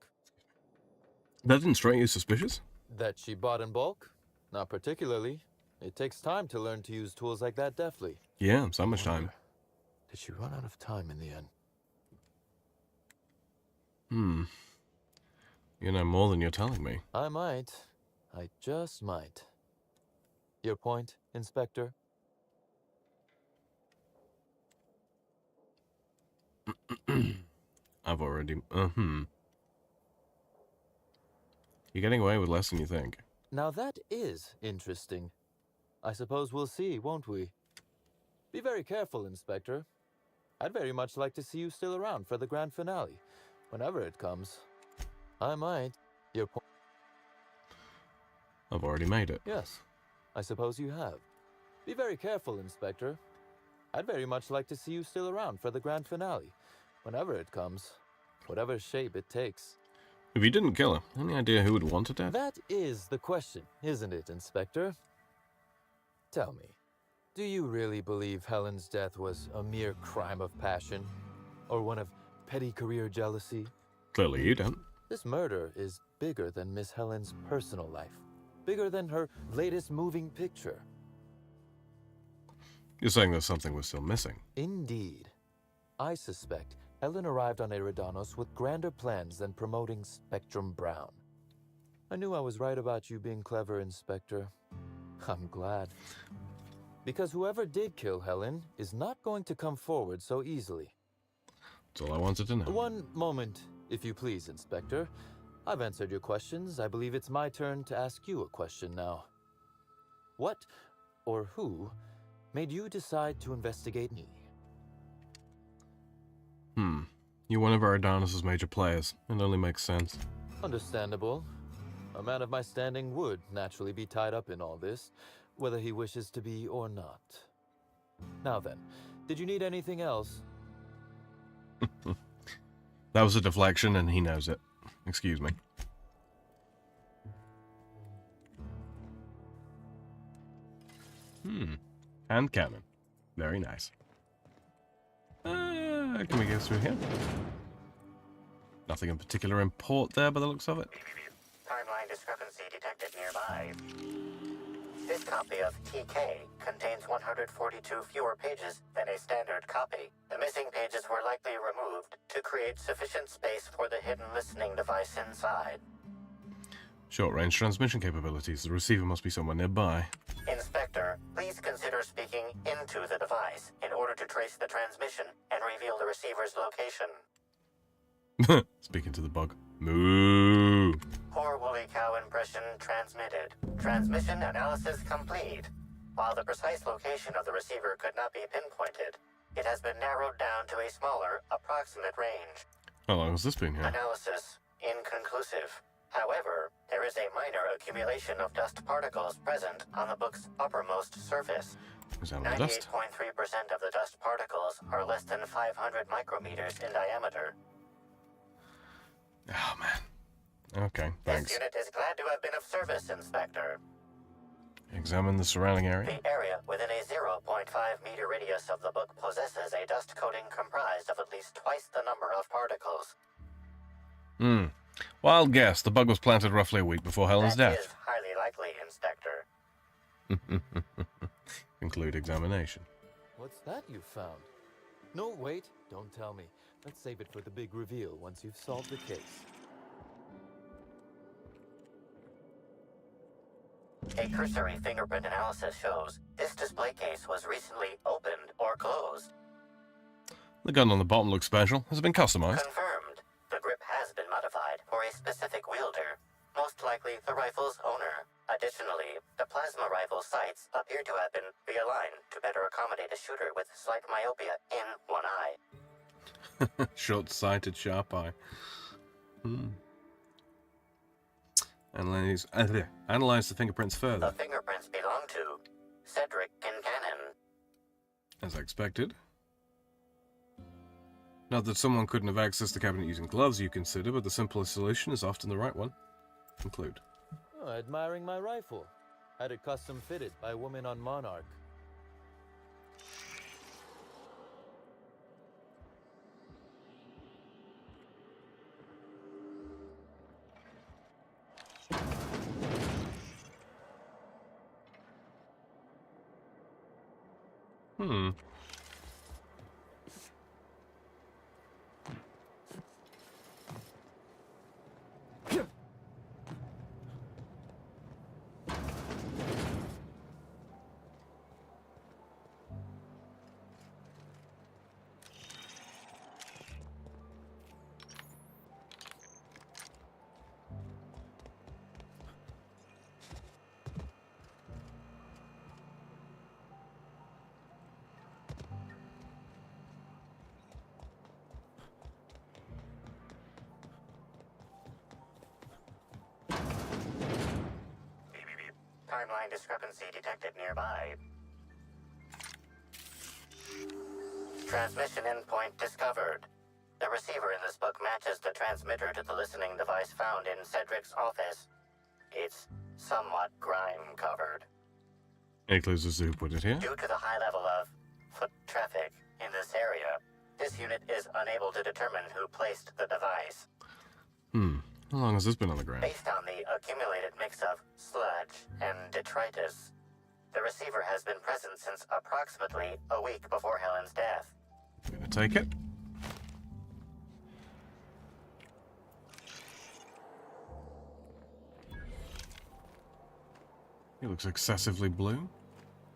That didn't strike you suspicious? That she bought in bulk? Not particularly. It takes time to learn to use tools like that deftly. Yeah, so much time. Did she run out of time in the end? You know more than you're telling me. I might. I just might. Your point, Inspector? I've already... You're getting away with less than you think. Now that is interesting. I suppose we'll see, won't we? Be very careful, Inspector. I'd very much like to see you still around for the grand finale, whenever it comes. I might. Your point... I've already made it. Yes, I suppose you have. Be very careful, Inspector. I'd very much like to see you still around for the grand finale, whenever it comes, whatever shape it takes. If you didn't kill her, any idea who would want her dead? That is the question, isn't it, Inspector? Tell me, do you really believe Helen's death was a mere crime of passion? Or one of petty career jealousy? Clearly you don't. This murder is bigger than Miss Helen's personal life. Bigger than her latest moving picture. You're saying there's something we're still missing? Indeed. I suspect Helen arrived on Eridanos with grander plans than promoting Spectrum Brown. I knew I was right about you being clever, Inspector. I'm glad. Because whoever did kill Helen is not going to come forward so easily. That's all I wanted to know. One moment, if you please, Inspector. I've answered your questions. I believe it's my turn to ask you a question now. What, or who, made you decide to investigate me? You're one of Eridanos' major players. It only makes sense. Understandable. A man of my standing would naturally be tied up in all this, whether he wishes to be or not. Now then, did you need anything else? That was a deflection, and he knows it. Excuse me. Hand cannon. Very nice. Can we go through here? Nothing in particular in port there by the looks of it. Timeline discrepancy detected nearby. This copy of TK contains 142 fewer pages than a standard copy. The missing pages were likely removed to create sufficient space for the hidden listening device inside. Short-range transmission capabilities. The receiver must be somewhere nearby. Inspector, please consider speaking into the device in order to trace the transmission and reveal the receiver's location. Speaking to the bug. Moo! Poor woolly cow impression transmitted. Transmission analysis complete. While the precise location of the receiver could not be pinpointed, it has been narrowed down to a smaller, approximate range. How long has this been here? Analysis inconclusive. However, there is a minor accumulation of dust particles present on the book's uppermost surface. 98.3% of the dust particles are less than 500 micrometers in diameter. Oh, man. Okay, thanks. This unit is glad to have been of service, Inspector. Examine the surrounding area. The area within a 0.5-meter radius of the book possesses a dust coating comprised of at least twice the number of particles. Wild guess. The bug was planted roughly a week before Helen's That death. is highly likely, Inspector. Conclude examination. What's that you found? No, wait. Don't tell me. Let's save it for the big reveal once you've solved the case. A cursory fingerprint analysis shows this display case was recently opened or closed. The gun on the bottom looks special. Has it been customized? Confirmed. The grip has been modified for a specific wielder, most likely the rifle's owner. Additionally, the plasma rifle sights appear to have been realigned to better accommodate a shooter with slight myopia in one eye. Short-sighted, sharp eye. Analyze the fingerprints further. The fingerprints belong to Cedric Kincannon. As I expected. Not that someone couldn't have accessed the cabinet using gloves, you consider, but the simplest solution is often the right one. Conclude. Oh, admiring my rifle. Had it custom fitted by a woman on Monarch. Timeline discrepancy detected nearby. Transmission endpoint discovered. The receiver in this book matches the transmitter to the listening device found in Cedric's office. It's somewhat grime-covered. Any clues as to who put it here? Due to the high level of foot traffic in this area, this unit is unable to determine who placed the device. How long has this been on the ground? Based on the accumulated mix of sludge and detritus, the receiver has been present since approximately a week before Helen's death. I'm gonna take it. He looks excessively blue.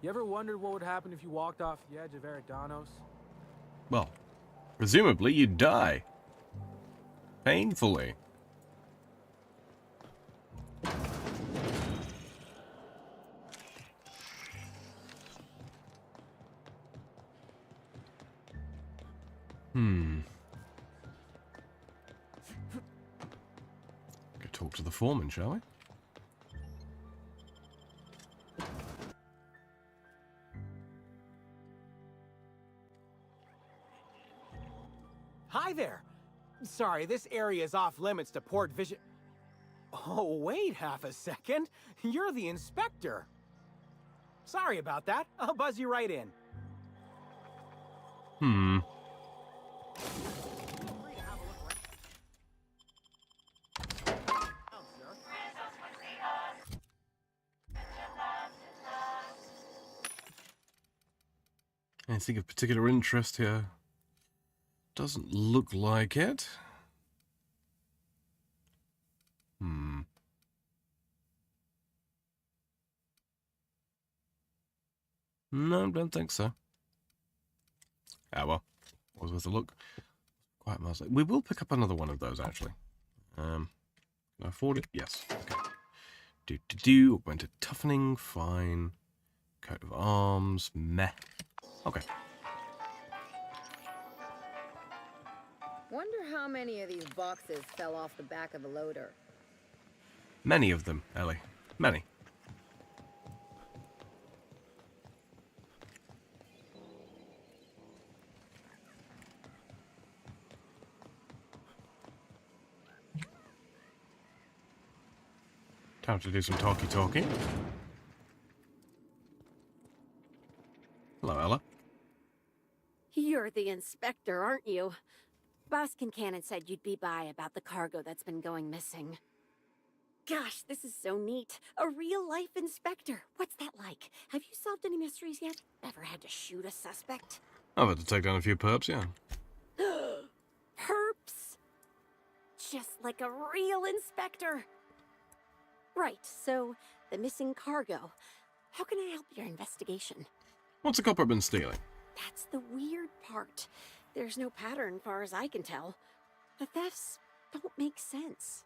You ever wondered what would happen if you walked off the edge of Eridanos? Well, presumably you'd die. Painfully. Go talk to the foreman, shall we? Hi there! Sorry, this area is off limits to port vision. Oh, wait half a second. You're the inspector. Sorry about that. I'll buzz you right in. Anything of particular interest here? Doesn't look like it. No, don't think so. Ah, well. Was worth a look. Quite mostly. We will pick up another one of those, actually. Can I afford it? Yes. Okay. Went to toughening. Fine. Coat of arms. Meh. Okay. Wonder how many of these boxes fell off the back of the loader. Many of them, Ellie. Many. Time to do some talkie-talkie. Hello, Ella. You're the inspector, aren't you? Boss Kincannon said you'd be by about the cargo that's been going missing. Gosh, this is so neat. A real-life inspector. What's that like? Have you solved any mysteries yet? Ever had to shoot a suspect? I've had to take down a few perps, yeah. Perps! Just like a real inspector. Right, so the missing cargo. How can I help your investigation? What's the culprit been stealing? That's the weird part. There's no pattern far as I can tell. The thefts don't make sense.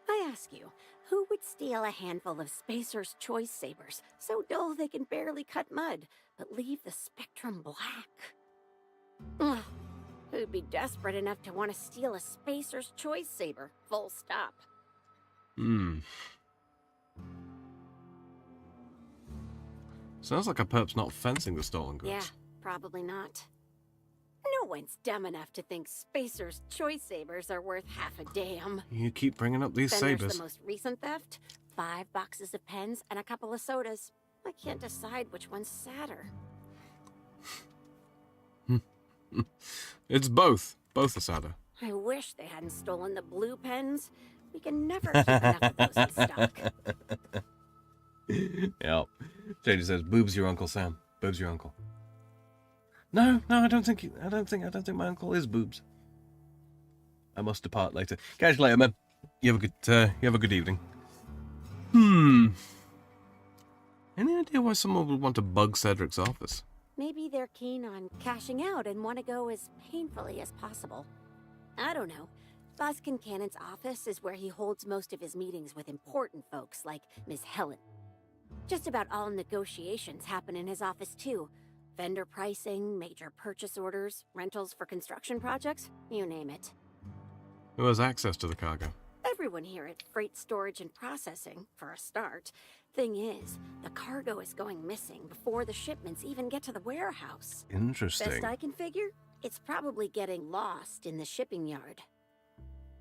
I ask you, who would steal a handful of Spacer's Choice Sabers, so dull they can barely cut mud, but leave the spectrum black? Ugh. Who'd be desperate enough to want to steal a Spacer's Choice Saber, full stop? Hmm. Sounds like a perp's not fencing the stolen goods. Yeah, probably not. No one's dumb enough to think Spacer's Choice Sabers are worth half a damn. You keep bringing up these Then sabers. there's the most recent theft. 5 boxes of pens and a couple of sodas. I can't decide which one's sadder. It's both. Both are sadder. I wish they hadn't stolen the blue pens. We can never keep enough of those in stock. Yep. JJ says, "Boob's your uncle, Sam. Boob's your uncle." No, I don't think my uncle is Boobs. I must depart later. Catch you later, man. You have a good evening. Any idea why someone would want to bug Cedric's office? Maybe they're keen on cashing out and want to go as painfully as possible. I don't know. Boskin Cannon's office is where he holds most of his meetings with important folks like Miss Helen. Just about all negotiations happen in his office too. Vendor pricing, major purchase orders, rentals for construction projects, you name it. Who has access to the cargo? Everyone here at Freight Storage and Processing, for a start. Thing is, the cargo is going missing before the shipments even get to the warehouse. Interesting. Best I can figure, it's probably getting lost in the shipping yard.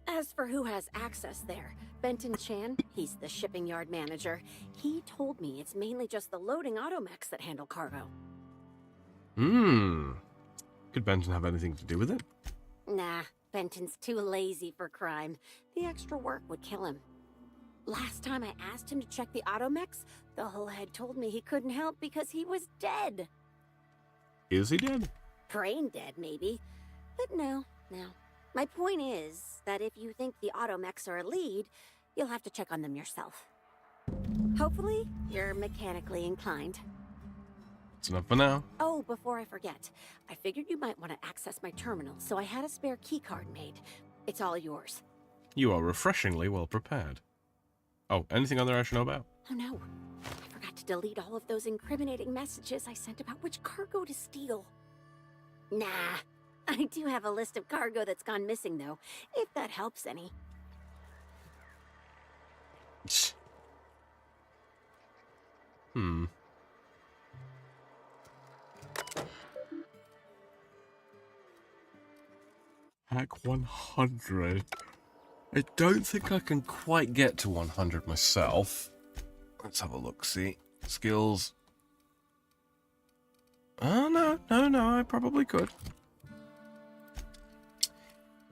As for who has access there, Benton Chan, he's the shipping yard manager. He told me it's mainly just the loading automechs that handle cargo. Could Benton have anything to do with it? Nah, Benton's too lazy for crime. The extra work would kill him. Last time I asked him to check the automechs, the whole head told me he couldn't help because he was dead. Is he dead? Brain dead, maybe. But no. My point is that if you think the automechs are a lead, you'll have to check on them yourself. Hopefully, you're mechanically inclined. That's enough for now. Oh, before I forget, I figured you might want to access my terminal, so I had a spare keycard made. It's all yours. You are refreshingly well prepared. Oh, anything other I should know about? Oh no, I forgot to delete all of those incriminating messages I sent about which cargo to steal. Nah, I do have a list of cargo that's gone missing though, if that helps any. Hack 100. I don't think I can quite get to 100 myself. Let's have a look, see. Skills. Oh, no, I probably could.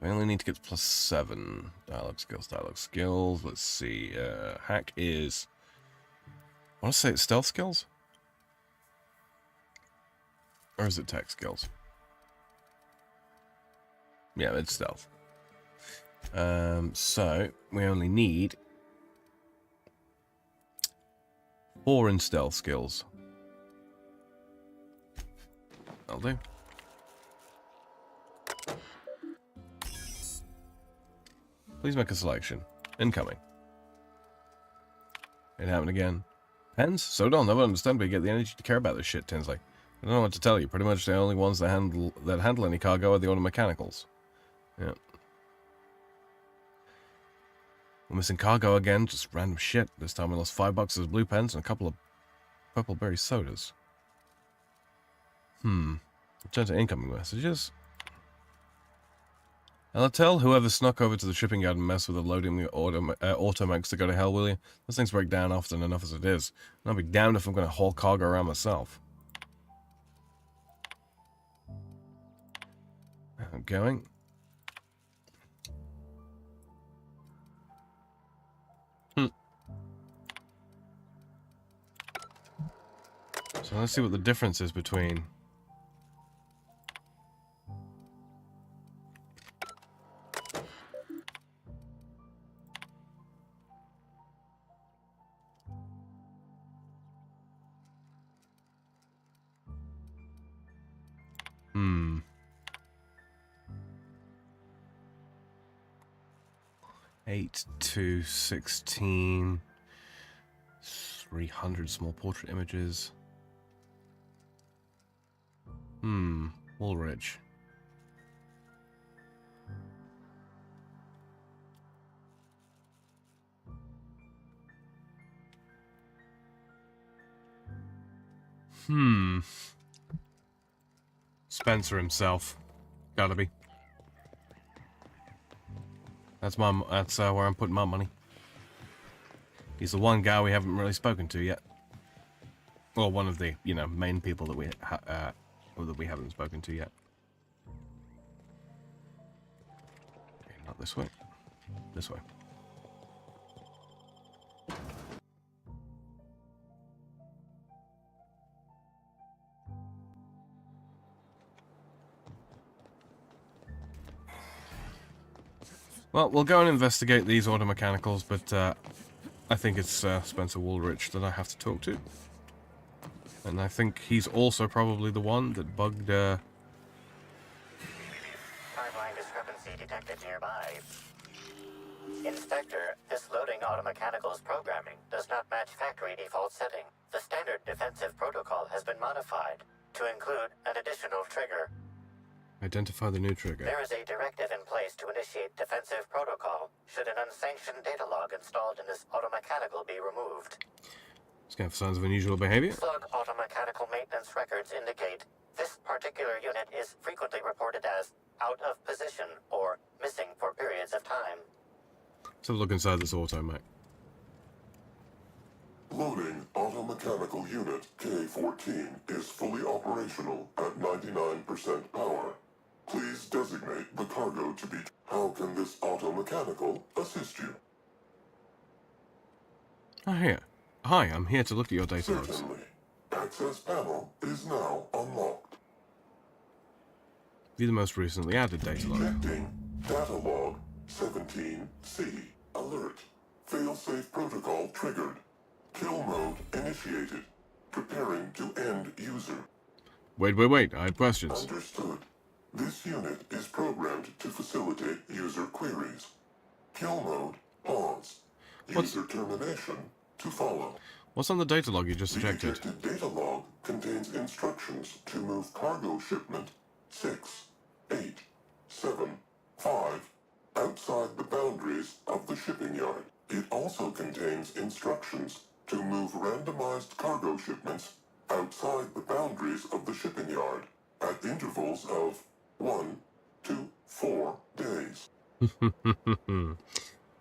I only need to get to +7. Dialogue skills. Let's see. Hack is... I want to say it's stealth skills? Or is it tech skills? Yeah, it's stealth. So, we only need 4 in stealth skills. That'll do. Please make a selection. Incoming. It happened again. Pens? So dull, never understand where you get the energy to care about this shit, Tinsley. I don't know what to tell you. Pretty much the only ones that handle any cargo are the automechanicals. Yeah. We're missing cargo again, just random shit. This time we lost 5 boxes of blue pens and a couple of purple berry sodas. Return to incoming messages. I'll tell whoever snuck over to the shipping yard and messed with the loading the automechs to go to hell, will you? Those things break down often enough as it is. And I'll be damned if I'm going to haul cargo around myself. I'm going. So let's see what the difference is between 8 to 16. 300 small portrait images. Woolrich. Spencer himself. Gotta be. That's where I'm putting my money. He's the one guy we haven't really spoken to yet. Well, one of the, main people that we haven't spoken to yet. Okay, not this way. This way. Well, we'll go and investigate these automechanicals, but I think it's Spencer Woolrich that I have to talk to. And I think he's also probably the one that bugged... Timeline discrepancy detected nearby. Inspector, this loading automechanicals programming does not match factory default setting. The standard defensive protocol has been modified to include an additional trigger. Identify the new trigger. There is a directive in place to initiate defensive protocol should an unsanctioned data log installed in this automechanical be removed. Scan for signs of unusual behavior. Slug automechanical maintenance records indicate this particular unit is frequently reported as out of position or missing for periods of time. Let's have a look inside this auto, mate. Loading automechanical unit K-14 is fully operational at 99% power. Please designate the cargo to be... How can this automechanical assist you? Oh, here. Hi, I'm here to look at your data logs. Certainly. Access panel is now unlocked. View the most recently added data log. Detecting data log 17C. Alert. Failsafe protocol triggered. Kill mode initiated. Preparing to end user. Wait. I have questions. Understood. This unit is programmed to facilitate user queries. Kill mode pause. User termination to follow. What's on the data log you just ejected? The data log contains instructions to move cargo shipment 6, 8, 7, 5 outside the boundaries of the shipping yard. It also contains instructions to move randomized cargo shipments outside the boundaries of the shipping yard at intervals of 1 to 4 days.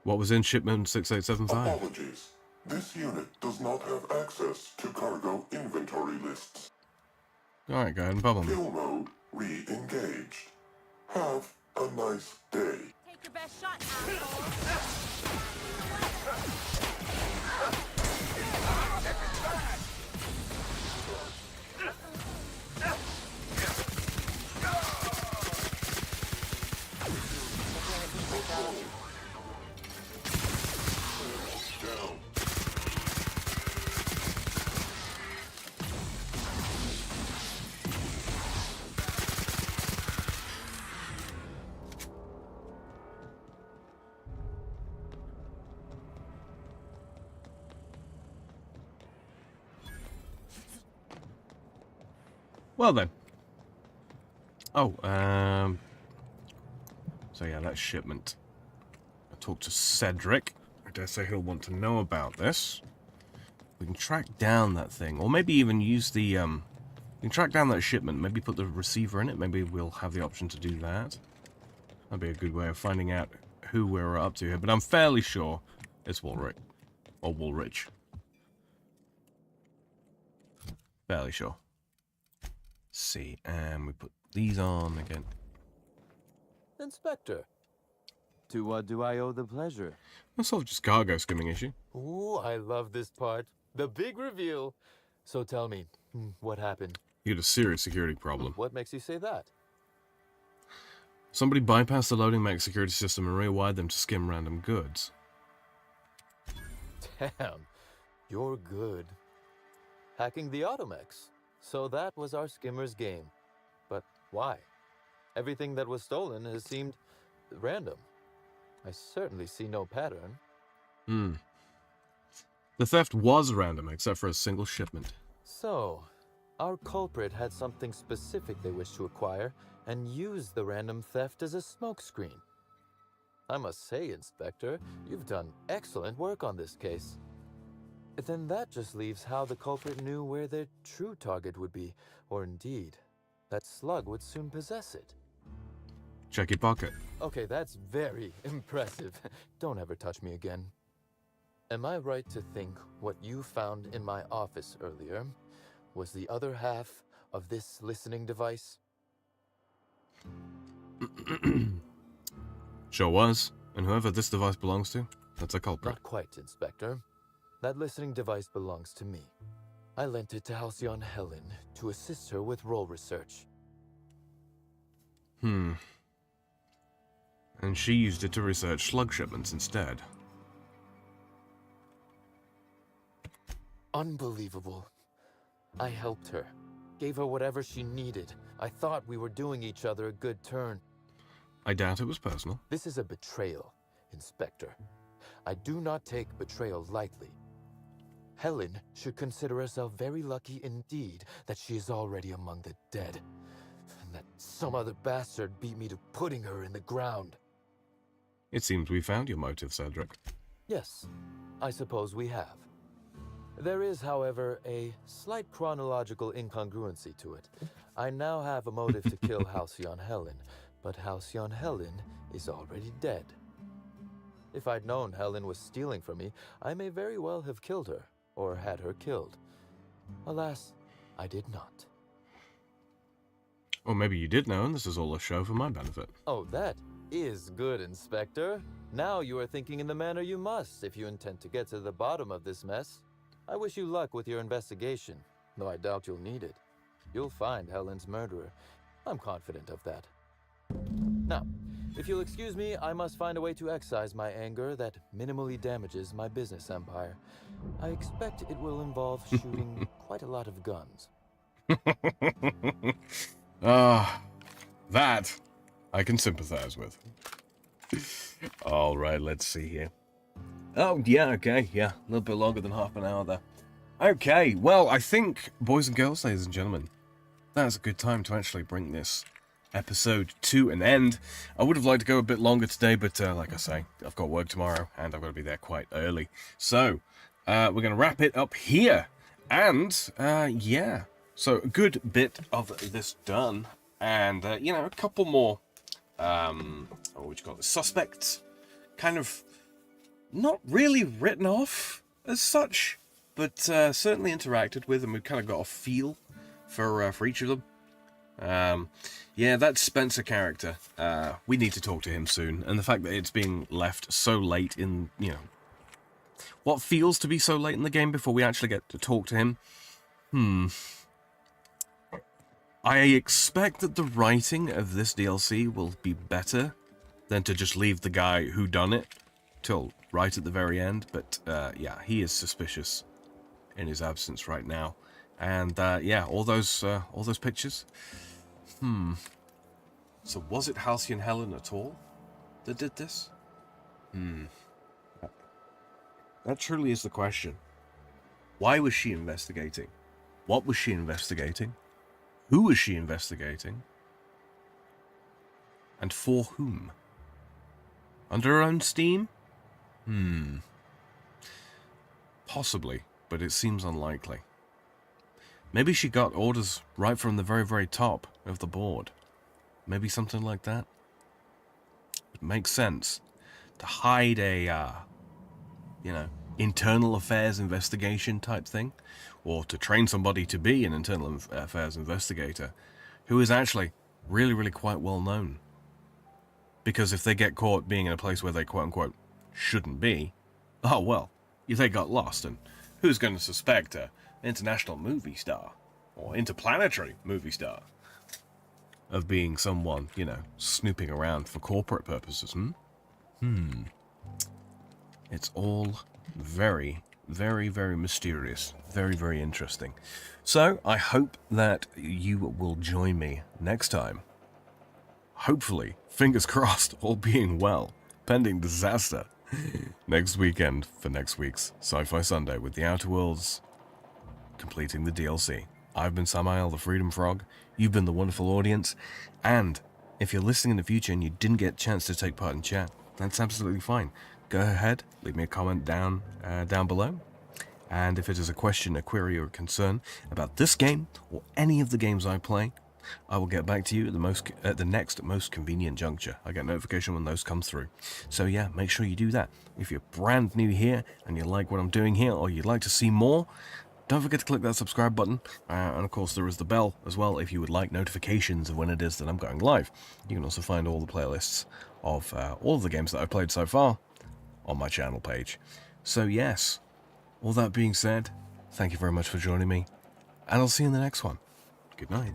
What was in shipment 6875? Apologies. This unit does not have access to cargo inventory lists. Alright, go ahead and bubble me. Kill mode re-engaged. Have a nice day. Take your best shot, asshole. Well then. Oh, so yeah, that's shipment. I talked to Cedric. I dare say he'll want to know about this. We can track down that thing, or maybe even use the, we can track down that shipment, maybe put the receiver in it, maybe we'll have the option to do that. That'd be a good way of finding out who we're up to here, but I'm fairly sure it's Woolrich. Or Woolrich. Fairly sure. See, and we put these on again. Inspector, to what do I owe the pleasure? That's sort of just cargo skimming issue. Ooh, I love this part. The big reveal. So tell me, what happened? You had a serious security problem. What makes you say that? Somebody bypassed the loading mech security system and rewired them to skim random goods. Damn, you're good. Hacking the automechs. So that was our skimmer's game. But why? Everything that was stolen has seemed random. I certainly see no pattern. Hmm. The theft was random, except for a single shipment. So, our culprit had something specific they wished to acquire, and used the random theft as a smokescreen. I must say, Inspector, you've done excellent work on this case. Then that just leaves how the culprit knew where their true target would be, or indeed, that Slug would soon possess it. Check your pocket. Okay, that's very impressive. Don't ever touch me again. Am I right to think what you found in my office earlier was the other half of this listening device? Sure was. And whoever this device belongs to, that's a culprit. Not quite, Inspector. That listening device belongs to me. I lent it to Halcyon Helen to assist her with role research. And she used it to research slug shipments instead. Unbelievable. I helped her. Gave her whatever she needed. I thought we were doing each other a good turn. I doubt it was personal. This is a betrayal, Inspector. I do not take betrayal lightly. Helen should consider herself very lucky indeed that she is already among the dead, and that some other bastard beat me to putting her in the ground. It seems we found your motive, Cedric. Yes, I suppose we have. There is, however, a slight chronological incongruency to it. I now have a motive to kill Halcyon Helen, but Halcyon Helen is already dead. If I'd known Helen was stealing from me, I may very well have killed her, or had her killed. Alas, I did not. Or maybe you did know, and this is all a show for my benefit. Oh, that is good, Inspector. Now you are thinking in the manner you must if you intend to get to the bottom of this mess. I wish you luck with your investigation, though I doubt you'll need it. You'll find Helen's murderer. I'm confident of that. Now, if you'll excuse me, I must find a way to excise my anger that minimally damages my business empire. I expect it will involve shooting quite a lot of guns. That I can sympathize with. All right, let's see here. Oh, yeah, okay, yeah. A little bit longer than half an hour there. Okay, well, I think, boys and girls, ladies and gentlemen, that's a good time to actually bring this episode to an end. I would have liked to go a bit longer today, but like I say, I've got work tomorrow, and I've got to be there quite early. So, we're going to wrap it up here. And, yeah. So, a good bit of this done. And, you know, a couple more, what would you call it, suspects, kind of not really written off as such, but certainly interacted with, and we've kind of got a feel for each of them. Yeah, that Spencer character, we need to talk to him soon, and the fact that it's being left so late in, you know, what feels to be so late in the game before we actually get to talk to him. I expect that the writing of this DLC will be better than to just leave the guy who done it till right at the very end, but yeah, he is suspicious in his absence right now. And yeah, all those pictures. So was it Halcyon Helen at all that did this? That truly is the question. Why was she investigating? What was she investigating? Who was she investigating? And for whom? Under her own steam? Possibly, but it seems unlikely. Maybe she got orders right from the very, very top of the board. Maybe something like that. It makes sense to hide a, you know, internal affairs investigation type thing, or to train somebody to be an internal affairs investigator who is actually really, really quite well known. Because if they get caught being in a place where they quote-unquote shouldn't be, oh well, they got lost, and who's going to suspect an international movie star, or interplanetary movie star, of being someone, you know, snooping around for corporate purposes, It's all very, very, very mysterious. Very, very interesting. So, I hope that you will join me next time. Hopefully, fingers crossed, all being well, pending disaster next weekend for next week's Sci-Fi Sunday with the Outer Worlds completing the DLC. I've been Samael the Freedom Frog. You've been the wonderful audience. And if you're listening in the future and you didn't get a chance to take part in chat, that's absolutely fine. Go ahead, leave me a comment down below. And if it is a question, a query, or a concern about this game or any of the games I play, I will get back to you at the next most convenient juncture. I get notification when those come through. So yeah, make sure you do that. If you're brand new here and you like what I'm doing here, or you'd like to see more, don't forget to click that subscribe button. And of course there is the bell as well if you would like notifications of when it is that I'm going live. You can also find all the playlists of all of the games that I've played so far on my channel page. So yes, all that being said, thank you very much for joining me, and I'll see you in the next one. Good night.